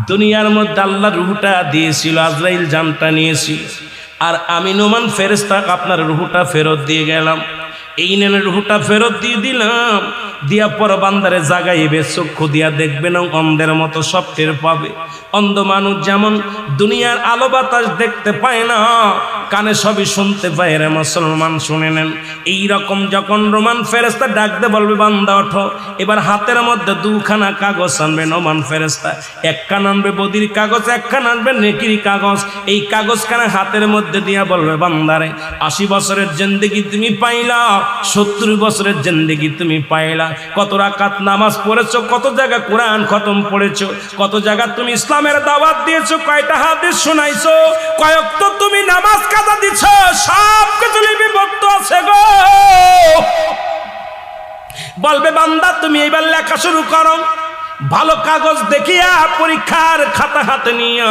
দুনিয়ার মধ্যে আল্লাহ রুহটা দিয়েছিল আজরাইল জানটা নিয়েছিল আর আমি নুমান ফেরেশতা আপনার রুহটা ফেরত দিয়ে গেলাম এই নেন রুহটা ফেরত দিয়ে দিলাম দিয়া পর বান্দারে জাগাইবে চক্ষু দিয়া দেখবে না অন্ধের মতো সব টের পাবে অন্ধ মানুষ যেমন দুনিয়ার আলো বাতাস দেখতে পায় না কানে সবই শুনতে পায় রে মুসলমান শুনে নেন এইরকম যখন রোমান ফেরেশতা ডাকতে বলবে বান্দা ওঠো এবার হাতের মধ্যে দুখানা কাগজ আনবে নোমান ফেরেশতা একখানা আনবে বদির কাগজ একখানা আনবে নেকির কাগজ এই কাগজখানা হাতের মধ্যে দিয়া বলবে বান্দারে 80 বছরের জিন্দেগি তুমি পাইলা 70 বছরের জিন্দেগি তুমি পাইলা কত রাকাত নামাজ পড়েছো কত জায়গা কোরআন খতম পড়েছো কত জায়গা তুমি ইসলামের দাওয়াত দিয়েছো কয়টা হাদিস শোনাইছো কয়েকটা তুমি নামাজ কাজা দিছো সব কিছু লিপিবদ্ধ আছে গো বলবে বান্দা তুমি এবার লেখা শুরু করো ভালো কাগজ দেখিয়া পরীক্ষার খাতা হাতে নিয়া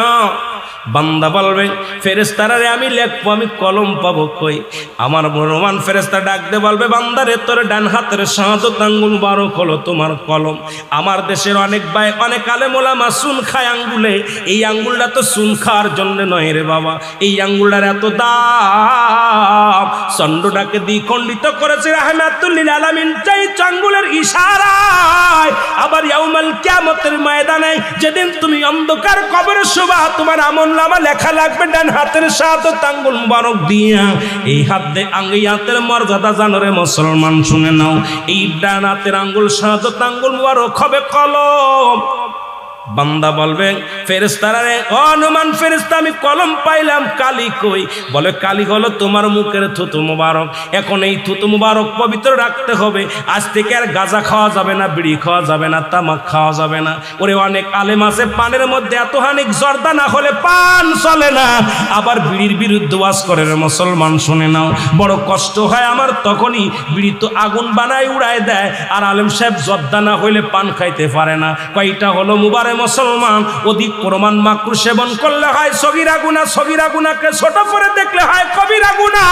বান্দা বলবে ফেরেশতারা রে আমি লিখবো আমি কলম পাবো কই আমার রোমান ফেরেশতা ডাকতে বলবে বান্দারে তোর ডান হাতের শাহাদাত আঙ্গুল মুবারক হলো তোমার কলম আমার দেশের অনেক ভাই অনেক আলেম ওলামা সুন খায় আঙ্গুলে এই আঙ্গুলটা তো সুন খাওয়ার জন্য নয় রে বাবা এই আঙ্গুলটার এত দাম চন্দ্রটাকে দ্বিখণ্ডিত করেছে রাহমাতুল লিল আলামিন চাই আঙ্গুলের ইশারায় আবার ইয়াউমাল কিয়ামতের ময়দানে যেদিন তুমি অন্ধকার কবরে শোবা তোমার আমল নামা লেখা লাগবে ডান হাতের শাহাদাত আঙ্গুল মুবারক দিয়া এই হাতের মর্যাদা জানো রে মুসলমান শুনে নাও এই ডান হাতের আঙ্গুল শাহাদাত আঙ্গুল মুবারক হবে কলম বান্দা বলবে ফেরেশতারা রে অনুমান ফেরেশতা আমি কলম পাইলাম কালি কই বলে কালি হলো তোমার মুখের থুতু মুবারক এখন এই থুতু মুবারক পবিত্র রাখতে হবে আজ থেকে আর গাঁজা খাওয়া যাবে না বিড়ি খাওয়া যাবে না তামাক খাওয়া যাবে না ওরে অনেক আলেম আছে পানের মধ্যে এত হানিক জর্দা না হলে পান চলে না আবার বিড়ির বিরুদ্ধে ওয়াজ করে রে মুসলমান শুনে নাও বড় কষ্ট হয় আমার তখনই বিড়ি তো আগুন বানায় উড়ায় দেয় আর আলেম সাহেব জর্দা না হইলে পান খাইতে পারে না কয়টা হলো মুবারক মুসলমান, অধিক পরিমাণ মাকরু সেবন করলে হয় সগীরা গুনাহ, সগীরা গুনাহকে ছোট করে দেখলে হয় কবিরা গুনাহ,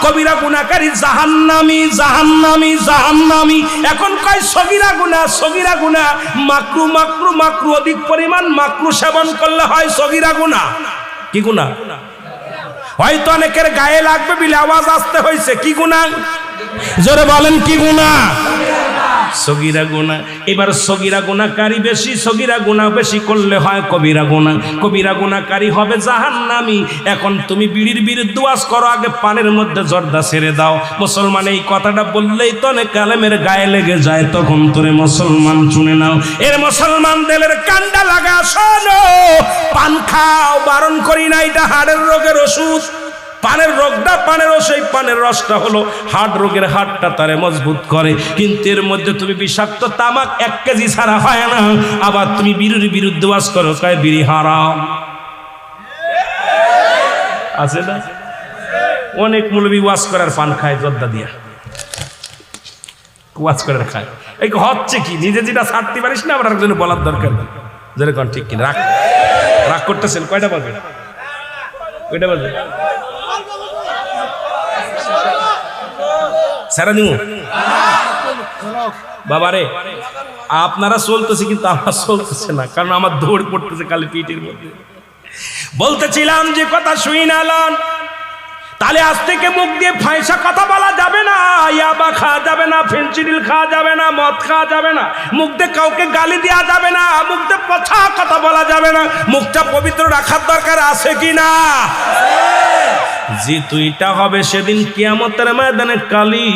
কবিরা গুনাহকারী জাহান্নামী, জাহান্নামী, জাহান্নামী। এখন কয় সগীরা গুনাহ, সগীরা গুনাহ, মাকরু, মাকরু, মাকরু, অধিক পরিমাণ মাকরু সেবন করলে হয় সগীরা গুনাহ। কি গুনাহ? হয়তো অনেকের গায়ে লাগবে বলে আওয়াজ আসতে হয়েছে। কি গুনাহ? জোরে বলেন কি গুনাহ? সগীরা গুনাহ। এবার সগীরা গুনাহকারী বেশি, সগীরা গুনাহ বেশি করলে হয় কবিরা গুনাহ, কবিরা গুনাহকারী হবে জাহান্নামী। এখন তুমি বিড়ির বিরুদ্ধে ওয়াজ করো, আগে পানের মধ্যে জর্দা ছেড়ে দাও। মুসলমান এই কথাটা বললেই তো অনেক আলেমের গায়ে লেগে যায়, তখন তোরে মুসলমান শুনে নাও। এর মুসলমান দেলের কান্ডা লাগা, শোনো, পান খাও, বারণ করি না, এটা হাড়ের রোগের ওষুধ। পানের রোগটা, পানের সেই পানের রসটা হলো হার্ট রোগের, হাড়টা তারে মজবুত করে। কিন্তু এর মধ্যে তুমি বিষাক্ত তামাক 1 কেজি ছাড়া হয় না। আবার তুমি বিড়ির বিরুদ্ধে ওয়াজ করো, কয় বিড়ি হারাম। আছে না? অনেক মৌলবি ওয়াজ করার পান খায় জর্দা দিয়া, ওয়াজ করার খায়। এই হচ্ছে কি, নিজে যেটা ছাড়তে পারিস না আবার একজনে বলার দরকার নেই। যেরকম ঠিক কিনা রাগ রাগ করতেছেন। কয়টা বাজে? কয়টা বাজে? সারা দিন বাবারে আপনারা চলতেছে, কিন্তু আমার চলতেছে না, কারণ আমার দৌড় পড়তেছে খালি পিঠের মধ্যে। বলতেছিলাম যে কথা শুই না লন, তাহলে আজ থেকে মুখ দিয়ে ফাইসা কথা বলা যাবে না, ইয়াবা খাওয়া যাবে না, ফেন্সিডিল খাওয়া যাবে না, মদ খাওয়া যাবে না, মুখ দিয়ে কাউকে গালি দেওয়া যাবে না, মুখ দিয়ে পচা কথা বলা যাবে না। মুখটা পবিত্র রাখার দরকার আছে কি না? যে তুইটা হবে সেদিন কিয়ামতের ময়দানে কালি,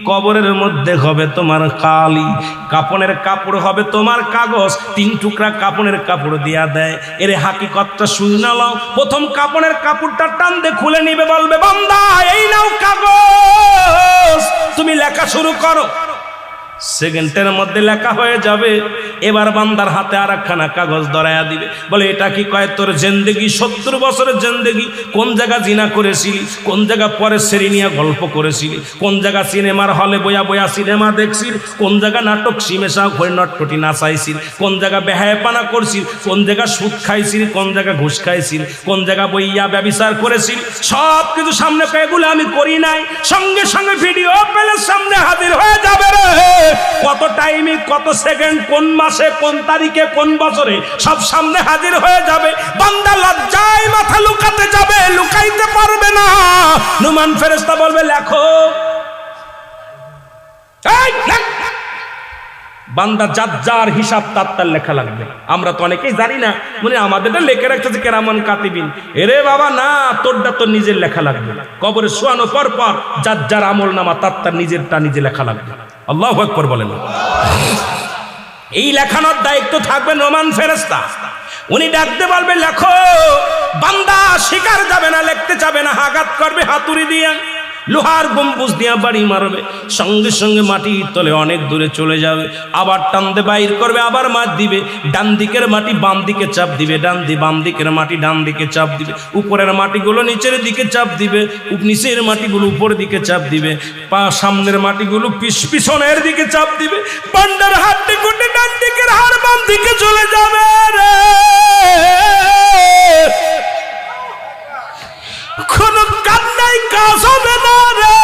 কবরের মধ্যে হবে তোমার কালি, কাপনের কাপড় হবে তোমার কাগজ। 3 টুকরা কাপনের কাপড় দিয়া দেয়। এর হাকিকতটা শুনে নাও। প্রথম কাপনের কাপড়টা টান দিয়ে খুলে নিবে, বলবে বান্দা এই নাও কাগজ, তুমি লেখা শুরু করো। সেকেন্ডের মধ্যে লেখা হয়ে যাবে। এবার বান্দার হাতে আর একখানা কাগজ ধরাইয়া দিবে, বলে এটা কি? কয় তোর জিন্দেগি, 70 বছরের জিন্দেগি, কোন জায়গা জিনা করেছিলি, কোন জায়গা পরে সেরি নিয়ে গল্প করেছিলি, কোন জায়গা সিনেমার হলে বয়া বয়া সিনেমা দেখছিস, কোন জায়গা নাটক সিমেশা হয়ে নটপটি নাচাইছিল, কোন জায়গা বেহায়াপানা করছিল, কোন জায়গা সুদ খাইছিল, কোন জায়গা ঘুষ খাইছিল, কোন জায়গা বইয়া ব্যভিচার করেছিল, সব কিছু সামনে পেয়ে, এগুলো আমি করি নাই। সঙ্গে সঙ্গে ভিডিও পেলে সামনে হাজির হয়ে যাবে রে। কত টাইমে, কত সেকেন্ড, কোন মাসে, কোন তারিখে, কোন বছরে, সব সামনে হাজির হয়ে যাবে। বান্দা লজ্জায় মাথা লুকাতে যাবে, লুকাইতে পারবে না। নুমান ফেরেশতা বলবে লেখো। বান্দা যার যার হিসাব তার লেখা লাগবে। আমরা তো অনেকেই জানি না, মানে আমাদেরটা লেখে রাখতেছে কেরামান কাতিবিন। এরে বাবা না, তোরটা তো নিজের লেখা লাগবে। কবরে শোয়ানো পর পর যার যার আমল নামা তার নিজেরটা নিজে লেখা লাগবে। আল্লাহু আকবার বলেন। এই লেখানোর দায়িত্ব থাকবে নোমান ফেরেশতা। উনি ডাকতে বলবে লেখো। বান্দা শিকার যাবে না, লিখতে যাবে না, আঘাত করবে হাতুড়ি দিয়ে, লোহার গম্বুজ দিয়া বাড়ি মারবে, সঙ্গে সঙ্গে মাটির তলে অনেক দূরে চলে যাবে। আবার টানতে বাইর করবে, আবার মার দিবে। ডান দিকের মাটি বাম দিকে চাপ দিবে, বাম দিকের মাটি ডান দিকে চাপ দিবে, উপরের মাটিগুলো নিচের দিকে চাপ দিবে, নিচের মাটিগুলো উপরের দিকে চাপ দিবে, পা সামনের মাটিগুলো পিছনের দিকে চাপ দিবে। পান্ডার হাতটি গুটে ডান দিকের হাড় বাম দিকে চলে যাবে রে। কোনো কান্নাই কাজ হবে না রে।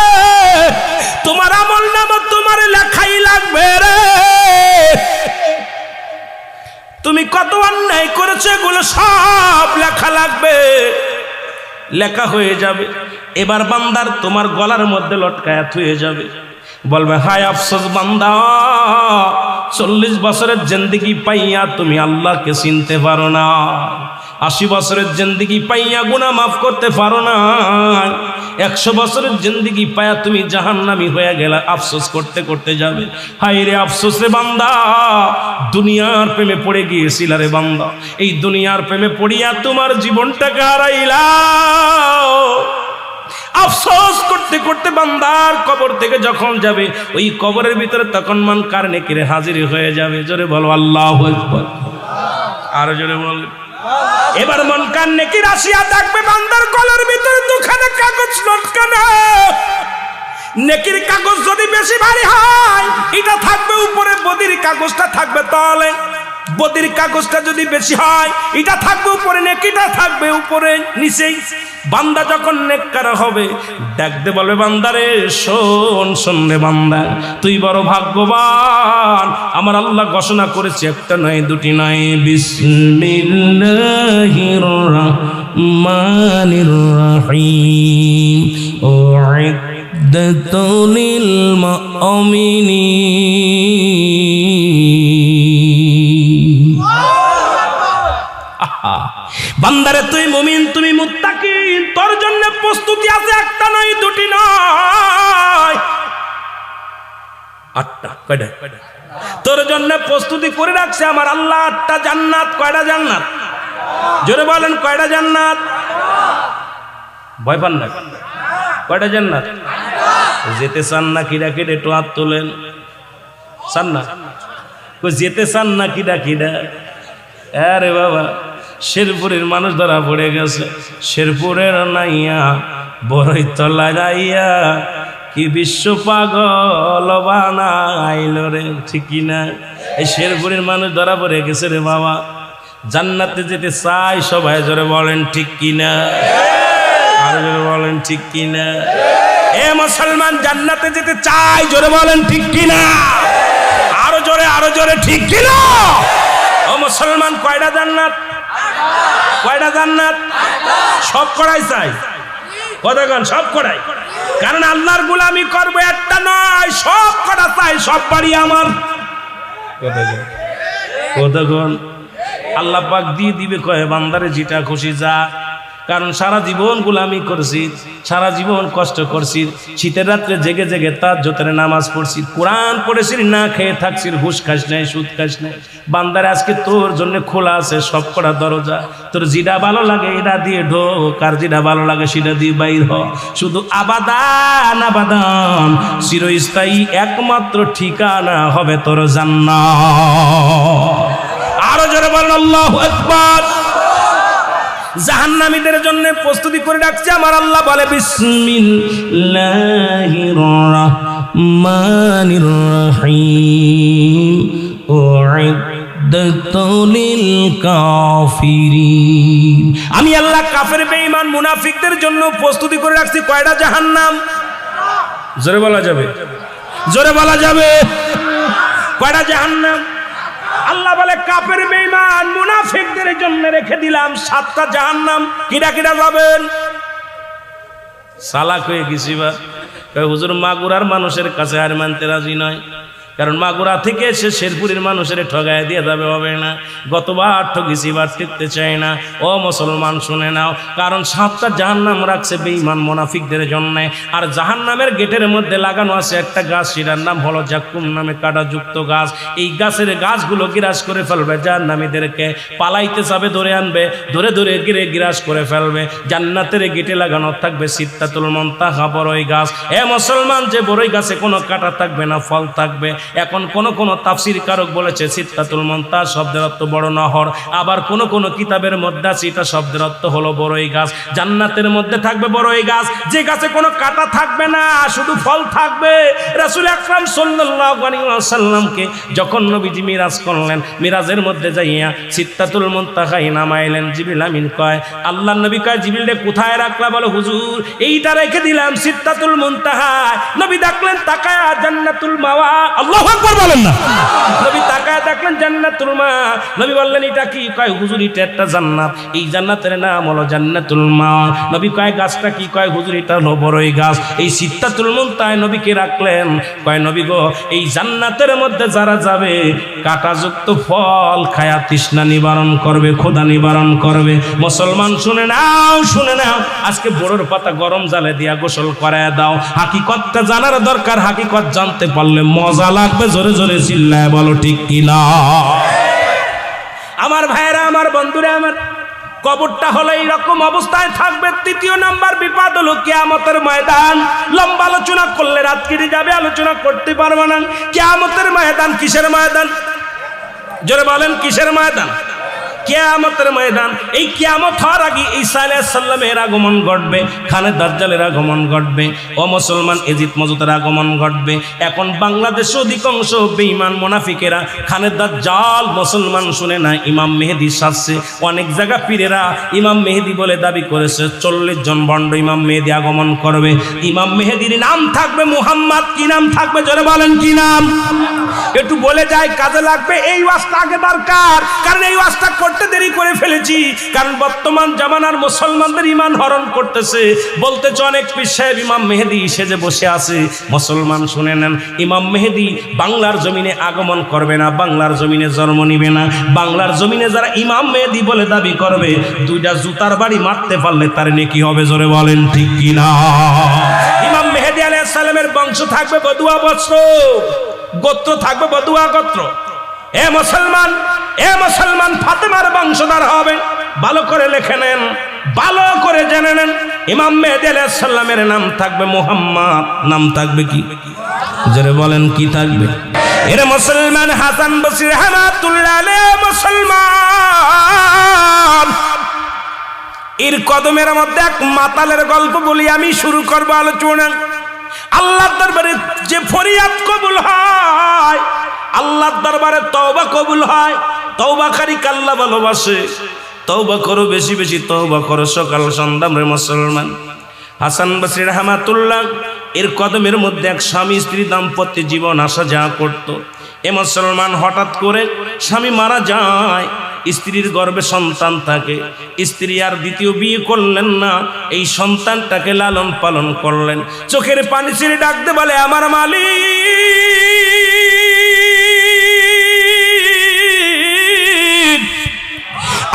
তোমার আমল নামা তোমার লেখাই লাগবে রে। তুমি কত অন্যায় করেছো এগুলো সব লেখা লাগবে, লেখা হয়ে যাবে। এবার বান্দার তোমার গলার মধ্যে লটকায়া থুয়ে যাবে, বলবে হায় আফসোস বান্দা, 40 বছরের জিন্দেগি পাইয়া তুমি আল্লাহকে চিনতে পারো না, 80 বছরের জিন্দেগি পাইয়া গুনাহ মাফ করতে পারো না, 100 বছরের জিন্দেগি পাইয়া তুমি জাহান্নামী হয়ে গেলা। আফসোস করতে করতে যাবে। হায় রে আফসোস রে বান্দা, দুনিয়ার প্রেমে পড়ে গিয়েছিল রে বান্দা, এই দুনিয়ার প্রেমে পড়িয়া তোমার জীবনটাকে হারাইলা। আফসোস করতে করতে বান্দার কবর থেকে যখন যাবে, ওই কবরের ভিতরে তখন মুনকার নেকির হাজির হয়ে যাবে। জোরে বলো আল্লাহু আকবার। আর জোরে বল। এবার মুনকার নেকির আসিয়া দেখবে বান্দার গলার ভিতরে দুখানা কাগজ লটকানো। নেকির কাগজ যদি বেশি ভারী হয়, এটা থাকবে উপরে, বদির কাগজটা থাকবে তলে। বদির কাগজটা যদি বেশি হয় এটা থাকবে উপরে, নেকিটা থাকবে উপরে নিচেই। বান্দা যখন নেককার হবে ডাকতে বলবে, বান্দারে শোন, শোন রে বান্দা, তুই বড় ভাগ্যবান। আমার আল্লাহ ঘোষণা করেছে, একটা নয় দুটি নয়, বিসমিল্লাহির রাহমানির রাহিম উইদ্দাতুল লিল মুমিনিন। বান্দারে তুই মুমিন, তুমি মুত্তাকিন, তোর জন্য প্রস্তুতি আছে, একটা নয় দুটি নয়, 8টা। কয়টা? তোর জন্য প্রস্তুতি করে রাখছে আমার আল্লাহ 8টা জান্নাত। কয়টা জান্নাত? জোরে বলেন, কয়টা জান্নাত? ভয় পান না? কয়টা জান্নাত? যেতে চান না কিরা কিরা একটু হাত তোলেন। চান না? যেতে চান না কিরা কিরা? আরে বাবা, শেরপুরের মানুষ ধরা পড়ে গেছে। শেরপুরের নাইয়া বড়ই তলা যাইয়া কি বিশ্ব পাগল বানাইল রে, ঠিক কিনা? এই শেরপুরের মানুষ ধরা পড়ে গেছে রে বাবা। জান্নাতে যেতে চাই সবাই, জোরে বলেন ঠিক কিনা? আর জোরে বলেন ঠিক কিনা? এ মুসলমান, জান্নাতে যেতে চাই, জোরে বলেন ঠিক কিনা? আরো জোরে, আরো জোরে, ঠিক কিনা? ও মুসলমান, কয়টা জান্নাত? কয়টা জান্নাত? সব করাই চাই, কতক্ষণ? সব করাই। কারণ আল্লাহর গোলামি করবো, একটা নয়, সব করা চাই, সব বাড়ি আমার। কতক্ষণ? আল্লাহ পাক দিয়ে দিবে, কয়ে বান্দারে যেটা খুশি যা। কারণ সারা জীবন গোলামি করছি, সারা জীবন কষ্ট করছি, শীতের রাত্রে জেগে জেগে তাহাজ্জুদের নামাজ পড়ছি, কোরআন পড়েছি, না খেয়ে থাকছি, ঘুষ খাস নাই, সুদ খাস নাই। বান্দারে আজকে তোর জন্য খোলা আছে সব কটা দরজা। তোর যেটা ভালো লাগে এটা দিয়ে ঢোক, আর যেটা ভালো লাগে সেটা দিয়ে বাইর হ। শুধু আবাদান আবাদান, চিরস্থায়ী একমাত্র ঠিকানা হবে তোর জান্নাত। আরো জোরে বলেন আল্লাহু আকবার। জাহান্নামীদের জন্য প্রস্তুতি করে রাখছে আমার আল্লাহ, বলে বিসমিল্লাহির রাহমানির রাহিম উইদ্দাতুল লিল কাফিরিন। আমি আল্লাহ কাফের, বেঈমান, মুনাফিকদের জন্য প্রস্তুতি করে রাখছি কয়টা জাহান্নাম? জোরে বলা যাবে? জোরে বলা যাবে? কয়টা জাহান্নাম? আল্লাহ বলে কাফের, বেঈমান, মুনাফিকদের জন্য রেখে দিলাম 7টা জাহান্নাম। কিরা কিরা যাবেন? সালাক হয়ে গেছি বা হুজুর মাগুরার মানুষের কাছে আর মানতে রাজি নয়, কারণ মাগুরা থেকে এসে শেরপুরের মানুষের ঠগায় দিয়ে যাবে, হবে না। গতবার ঠগেছি, বার টিকতে চাই না। ও মুসলমান শুনে নাও, কারণ 7টা জাহান্নাম রাখছে বেঈমান মুনাফিকদের জন্য। আর জাহান্নামের গেটের মধ্যে লাগানো আছে একটা গাছ, সেটার নাম হলো জাক্কুম নামে কাঁটাযুক্ত গাছ। এই গাছের গাছগুলো গ্রাস করে ফেলবে, জাহান্নামীদেরকে পালাইতে যাবে, ধরে আনবে, ধরে ধরে গিরে গ্রাস করে ফেলবে। জান্নাতের গেটে লাগানো থাকবে সিদরাতুল মুনতাহা, বড়ই গাছ। এ মুসলমান, যে বড়ই গাছে কোনো কাঁটা থাকবে না, ফল থাকবে। এখন কোন তাফসীর কারক বলেছে সিদরাতুল মুনতাহা শব্দের অর্থ বড় নহর, আবার কোন কিতাবের মধ্যে আছে এটা শব্দের অর্থ হলো বড়ই গাছ। জান্নাতের মধ্যে থাকবে বড়ই গাছ, যে গাছে কোনো কাঁটা থাকবে না, শুধু ফল থাকবে। রাসূল আকরাম সাল্লাল্লাহু আলাইহি ওয়াসাল্লামকে যখন নবীজি মিরাজ করলেন, মিরাজের মধ্যে যাইয়া সিদরাতুল মুনতাহায় নামাইলেন। জিবরিল আমিন কয়, আল্লাহর নবী কয়, জিবরিল রে কোথায় রাখলা? বলে হুজুর এইটা রেখে দিলাম সিদরাতুল মুনতাহায়। নবী দেখলেন তাকায়া জান্নাতুল মাওয়া। আল্লাহু আকবার বলেন না? নবী তাকায়া দেখলেন জান্নাতুল মাওয়া। নবী বললেন এটা কি? কয় হুজুর এটা একটা জান্নাত, এই জান্নাতের নাম হলো জান্নাতুল মাওয়া। নবী কয় গাছটা কি? কয় হুজুর এটা হলো বড়ই গাছ। এই সিদরাতুল মুনতাহায় নবীকে রাখলেন। কয় নবী গো, এই জান্নাতের মধ্যে যারা যাবে কাঁটাযুক্ত ফল খায়া তৃষ্ণা নিবারণ করবে, ক্ষুধা নিবারণ করবে। মুসলমান শুনে নাও, শুনে নাও, আজকে বড়র পাতা গরম জালে দিয়া গোসল করায় দাও। হাকিকতটা জানার দরকার, হাকিকত জানতে পারলে মজা লাগবে। জোরে জোরে চিল্লায় বলো ঠিক কিনা? আমার ভাইয়েরা, আমার বন্ধুরা, আমার কবরটা হলো এইরকম অবস্থায় থাকবে। 3য় নাম্বার বিপদ হলো কিয়ামতের ময়দান। লম্বা আলোচনা করলে রাত কেটে যাবে, আলোচনা করতে পারবো না। কিয়ামতের ময়দান কিসের ময়দান? জোরে বলেন, কিসের ময়দান? কিয়ামতের ময়দান, এই কিয়ামত হওয়ার আগে ঈসা আলাইহিস সালামের আগমন ঘটবে, খানে দাজ্জালের আগমন ঘটবে, ও মুসলমান এজিদ মজুদের আগমন ঘটবে। এখন বাংলাদেশে অধিকাংশ বেঈমান মুনাফিকেরা খানে দাজ্জাল মুসলমান শুনে না, ইমাম মেহেদী সাজছে। অনেক জায়গা পীরেরা ইমাম মেহেদী বলে দাবি করেছে 40 জন ভণ্ড ইমাম মেহেদী আগমন করবে। ইমাম মেহেদীর নাম থাকবে মুহাম্মদ। কি নাম থাকবে জোরে বলেন, কি নাম? একটু বলে যায়, কাজে লাগবে। এই ওয়াজটা আগে দরকার, কারণ এই ওয়াজটা করতে দেরি করে ফেলেছি। কারণ বর্তমান জামানার মুসলমানদের ঈমান হরণ করতেছে। বলতেছে অনেক পীর সাহেব ইমাম মেহেদী সেজে বসে আছে। মুসলমান শুনে নেন, ইমাম মেহেদী বাংলার জমিনে আগমন করবে না, বাংলার জমিনে জন্ম নিবে না। বাংলার জমিনে যারা ইমাম মেহেদী বলে দাবি করবে, দুইটা জুতার বাড়ি মারতে পারলে তার নেকি হবে, জোরে বলেন ঠিক কি না? ইমাম মেহেদী আলাইহিস সালামের বংশ থাকবে বদুয়া বংশ, গোত্র থাকবে বদুয়া গোত্র। এ মুসলমান ফাতেমার বংশধর হবে। ভালো করে লিখে নেন, ভালো করে জেনে নেন। ইমাম মেহেদী আলাইহিস সালামের নাম থাকবে মুহাম্মদ। নাম থাকবে কি জোরে বলেন, কি থাকবে? এরে মুসলমান, হাসান বসরি রাহমাতুল্লাহ আলাইহি মুসলমান এর কদমের মধ্যে এক মাতালের গল্প বলি আমি, শুরু করব আলোচনা। আল্লাহর দরবারে যে ফরিয়াদ কবুল হয়, আল্লাহর দরবারে তওবা কবুল হয়। তওবাকারীকে আল্লাহ ভালোবাসে। তওবা করো, বেশি বেশি তওবা করো সকাল সন্ধ্যা রে মুসলমান। হাসান বসরি রাহমাতুল্লাহ এর কদমের মধ্যে এক স্বামী স্ত্রী দাম্পত্য জীবন আসা যাওয়া করত। এ মুসলমান, হঠাৎ করে স্বামী মারা যায়, স্ত্রীর গর্ভে সন্তান থাকে। স্ত্রী আর দ্বিতীয় বিয়ে করলেন না, এই সন্তানটাকে লালন পালন করলেন। চোখের পানি ছেড়ে ডাকতে বলে, আমার মালিক,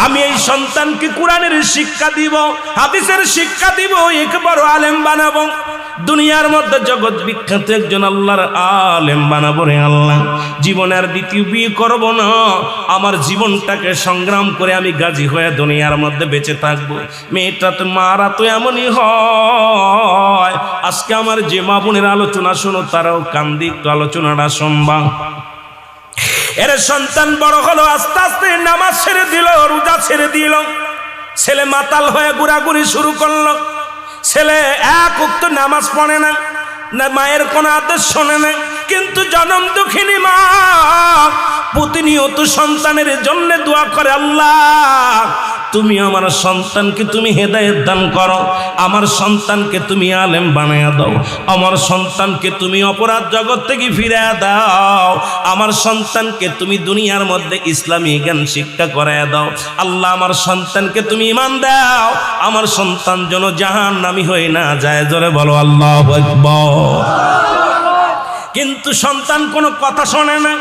আমি এই সন্তানকে কোরআনের শিক্ষা দিব, হাদিসের শিক্ষা দিব, এক বড় আলেম বানাবো, দুনিয়ার মধ্যে জগৎ বিখ্যাত একজন আল্লাহর আলেম বানাবো রে আল্লাহ। জীবনের দ্বিতীয় বিয়ে করব না, আমার জীবনটাকে সংগ্রাম করে আমি গাজী হয়ে দুনিয়ার মধ্যে বেঁচে থাকবো। মেয়েটা তো মারা তো এমনই হয়। আজকে আমার যে মা বোনের আলোচনা শোনো, তারাও কান্দি, একটু আলোচনাটা শুনবা। এর সন্তান বড় হলো, আস্তে আস্তে নামাজ ছেড়ে দিল, রোজা ছেড়ে দিল। ছেলে মাতাল হয়ে ঘোরাঘুরি শুরু করলো। ছেলে এক ওয়াক্ত নামাজ পড়ে না, মায়ের কোনো আদেশ শোনে না। কিন্তু জনম দুঃখিনী মা প্রতিনিয়ত সন্তানের জন্য দোয়া করে, আল্লাহ তুমি আমার সন্তানকে তুমি হেদায়েত দান করো, আমার সন্তানকে তুমি আলেম বানায়া দাও, আমার সন্তানকে তুমি অপরাধ জগৎ থেকে ফিরিয়ে দাও, আমার সন্তানকে তুমি দুনিয়ার মধ্যে ইসলামী জ্ঞান শিক্ষা করায়া দাও। আল্লাহ আমার সন্তানকে তুমি ঈমান দাও, আমার সন্তান যেন জাহান্নামী হয়ে না যায়। জোরে বলো আল্লাহু আকবার। কিন্তু সন্তান কোনো কথা শোনে না।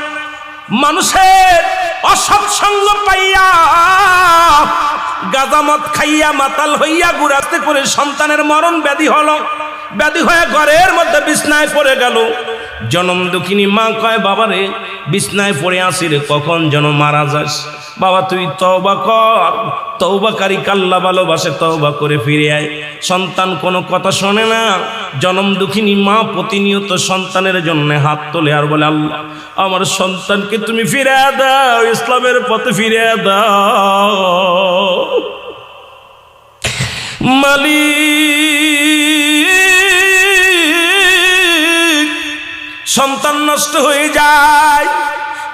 মানুষের অসৎসঙ্গ পাইয়া, গাজামত খাইয়া মাতাল হইয়া ঘুরাতে করে সন্তানের মরণ ব্যাধি হলো। ব্যাধি হয়ে ঘরের মধ্যে বিছনায় পড়ে গেল। জনম দুঃখিনী মা কয়, বাবারে বিছনায় পড়ে আসি রে, কখন যেন মারা যাস। বাবা তুই তওবা কর, তওবাকারীকে আল্লাহ ভালোবাসে, তওবা করে ফিরে আয়। সন্তান কোনো কথা শোনে না। জনম দুঃখিনী মা প্রতিনিয়ত সন্তানের জন্য হাত তোলে আর বলে, আল্লাহ আমার সন্তানকে তুমি ফিরে দাও, ইসলামের পথে ফিরে দাও। মালিক, সন্তান নষ্ট হয়ে যায়।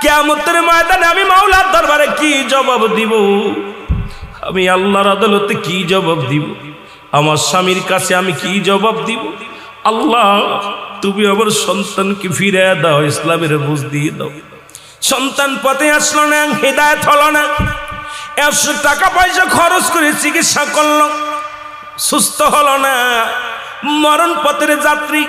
কিয়ামতের ময়দানে আমি মাওলার দরবারে কি জবাব দিব? আমি আল্লাহর আদালতে কি জবাব দিব? আমার স্বামীর কাছে আমি কি জবাব দিব? আল্লাহ তুমি আমার সন্তানকে ফিরে দাও, ইসলামের বুঝ দিয়ে দাও। সন্তান পথে আসলো না, হেদায়েত হলো না। 100 টাকা পয়সা খরচ করে চিকিৎসা করলো, সুস্থ হলো না। মরণ পথের যাত্রী